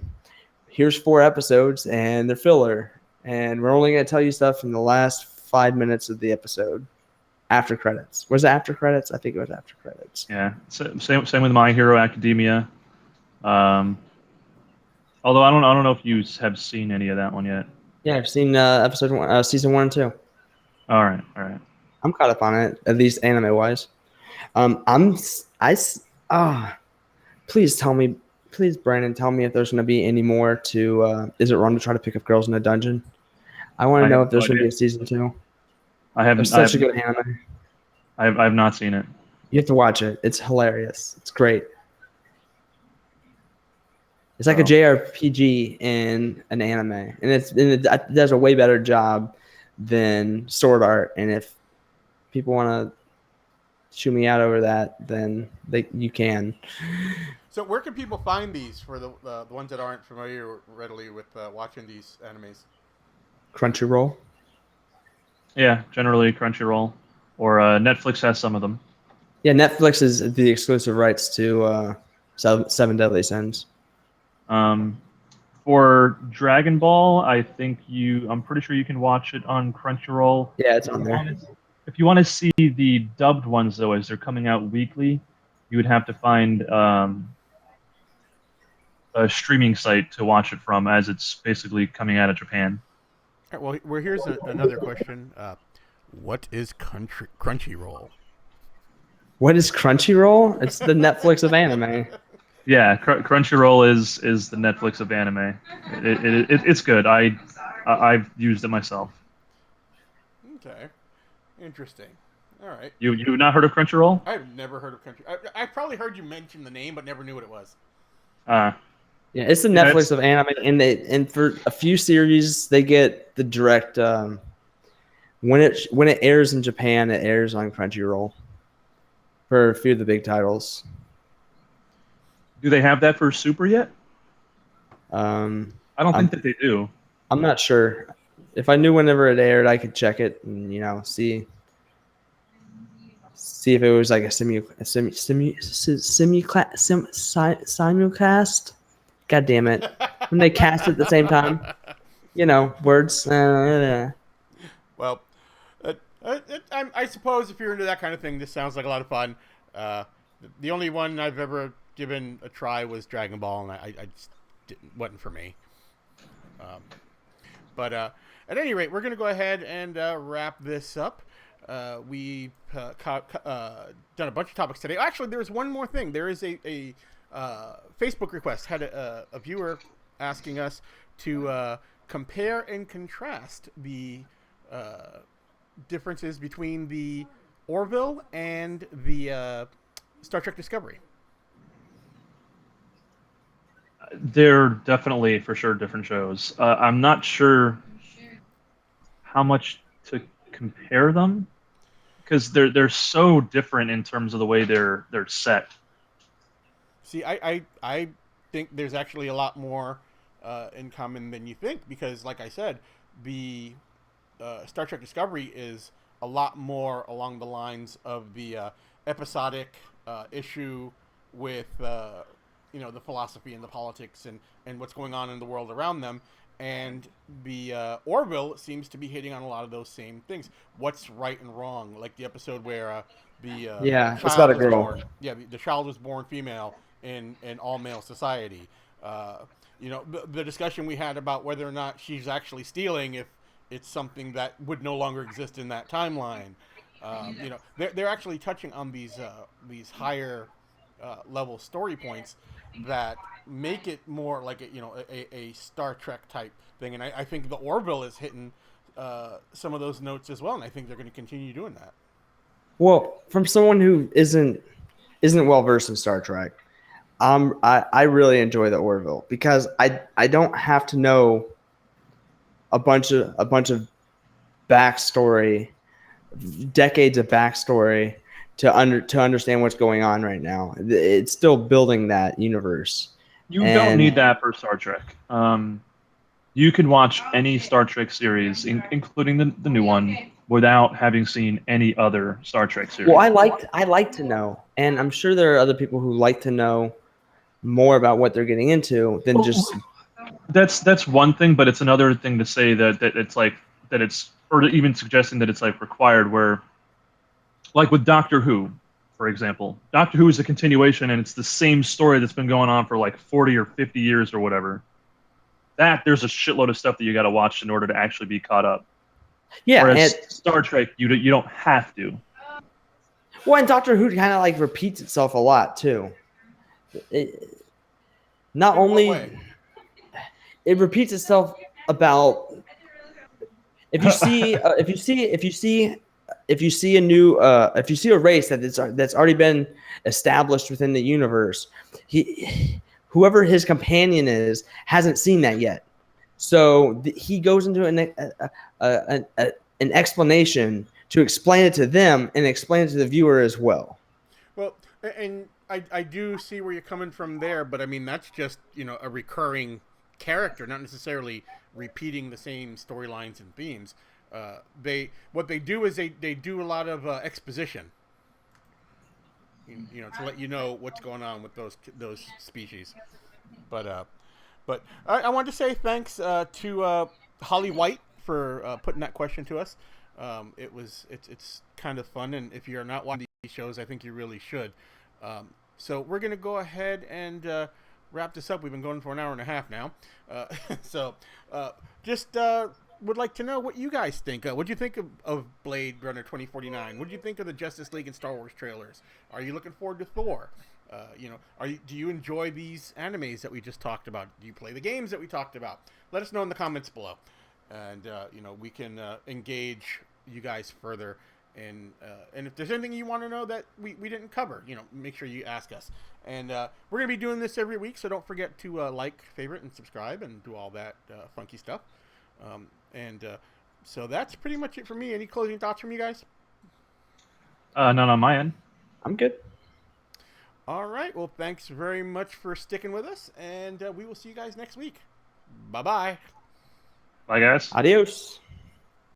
here's 4 episodes and they're filler, and we're only gonna tell you stuff in the last 5 minutes of the episode. After credits. Was it after credits? I think it was after credits. Yeah, same with My Hero Academia. Although I don't know if you have seen any of that one yet. Yeah, I've seen episode 1, season 1 and 2. All right. I'm caught up on it, at least anime wise. Please tell me, please Brandon, tell me if there's gonna be any more to. Is it wrong to try to pick up girls in a dungeon? I want I to know have if there's no gonna be idea. a season 2. I haven't. It's such a good anime. I've not seen it. You have to watch it. It's hilarious. It's great. It's like a JRPG in an anime, and it does a way better job than Sword Art. And if people want to shoot me out over that, then you can. So where can people find these for the ones that aren't familiar readily with watching these animes? Crunchyroll. Yeah, generally Crunchyroll or Netflix has some of them. Yeah, Netflix is the exclusive rights to Seven Deadly Sins. For Dragon Ball, I'm pretty sure you can watch it on Crunchyroll. Yeah, it's on there. If you want to see the dubbed ones, though, as they're coming out weekly, you would have to find a streaming site to watch it from, as it's basically coming out of Japan. All right, well, here's another question. What is Crunchyroll? What is Crunchyroll? It's the Netflix of anime. Yeah, Crunchyroll is the Netflix of anime. It's good. I've used it myself. Okay, interesting. All right. You've not heard of Crunchyroll? I've never heard of Crunchyroll. I probably heard you mention the name, but never knew what it was. Uh, Yeah, it's the Netflix of anime, and for a few series they get the direct. When it airs in Japan, it airs on Crunchyroll for a few of the big titles. do they have that for Super yet? I I don't think that they do. I'm not sure. If I knew whenever it aired, I could check it and see if it was like a simulcast. God damn it! When they cast it at the same time, words. Well, I suppose if you're into that kind of thing, this sounds like a lot of fun. The only one I've ever given a try was Dragon Ball, and I just wasn't for me. But at any rate, we're going to go ahead and wrap this up. We've done a bunch of topics today. Actually, there's one more thing. There is a Facebook request. Had a viewer asking us to compare and contrast the differences between the Orville and the Star Trek Discovery. They're definitely for sure different shows. I'm not sure how much to compare them because they're so different in terms of the way they're set. See, I think there's actually a lot more in common than you think because, like I said, the Star Trek Discovery is a lot more along the lines of the episodic issue with the philosophy and the politics and what's going on in the world around them. And the Orville seems to be hitting on a lot of those same things. What's right and wrong, like the episode where the Yeah, it's about child a was girl. born. Yeah, the child was born female in an all male society. Uh, the discussion we had about whether or not she's actually stealing, if it's something that would no longer exist in that timeline. They're actually touching on these higher level story points that make it more like a Star Trek type thing, and I think the Orville is hitting some of those notes as well, and I think they're going to continue doing that. Well, from someone who isn't well versed in Star Trek, I really enjoy the Orville because I don't have to know a bunch of backstory, decades of backstory to understand what's going on right now. It's still building that universe. You don't And need that for Star Trek. You can watch any Star Trek series, including the new one, without having seen any other Star Trek series. well, I like to know, and I'm sure there are other people who like to know more about what they're getting into than just. That's one thing, but it's another thing to say that it's like that it's or even suggesting that it's like required. Where like with Doctor Who, for example, Doctor Who is a continuation, and it's the same story that's been going on for like 40 or 50 years or whatever. That there's a shitload of stuff that you got to watch in order to actually be caught up. Yeah, Whereas and Star Trek, you don't have to. well, and Doctor Who kind of like repeats itself a lot too. Not In what only way? it repeats itself about if you see a new if you see a race that's already been established within the universe, whoever his companion is hasn't seen that yet, so he goes into an explanation to explain it to them and explain it to the viewer as well. Well, and I do see where you're coming from there, but I mean that's just a recurring character, not necessarily repeating the same storylines and themes. What they do is they do a lot of exposition, to let you know what's going on with those species. But I wanted to say thanks to Holly White for putting that question to us. It's kind of fun, and if you're not watching these shows, I think you really should. So we're gonna go ahead and wrap this up. We've been going for an hour and a half now. So just would like to know what you guys think. What do you think of Blade Runner 2049? What do you think of the Justice League and Star Wars trailers? Are you looking forward to Thor? Do you enjoy these animes that we just talked about? Do you play the games that we talked about? Let us know in the comments below, and we can engage you guys further. And if there's anything you want to know that we didn't cover, make sure you ask us. And we're going to be doing this every week, so don't forget to like, favorite, and subscribe, and do all that funky stuff. So that's pretty much it for me. Any closing thoughts from you guys? None on my end. I'm good. All right. Well, thanks very much for sticking with us, and we will see you guys next week. Bye-bye. Bye, guys. Adios.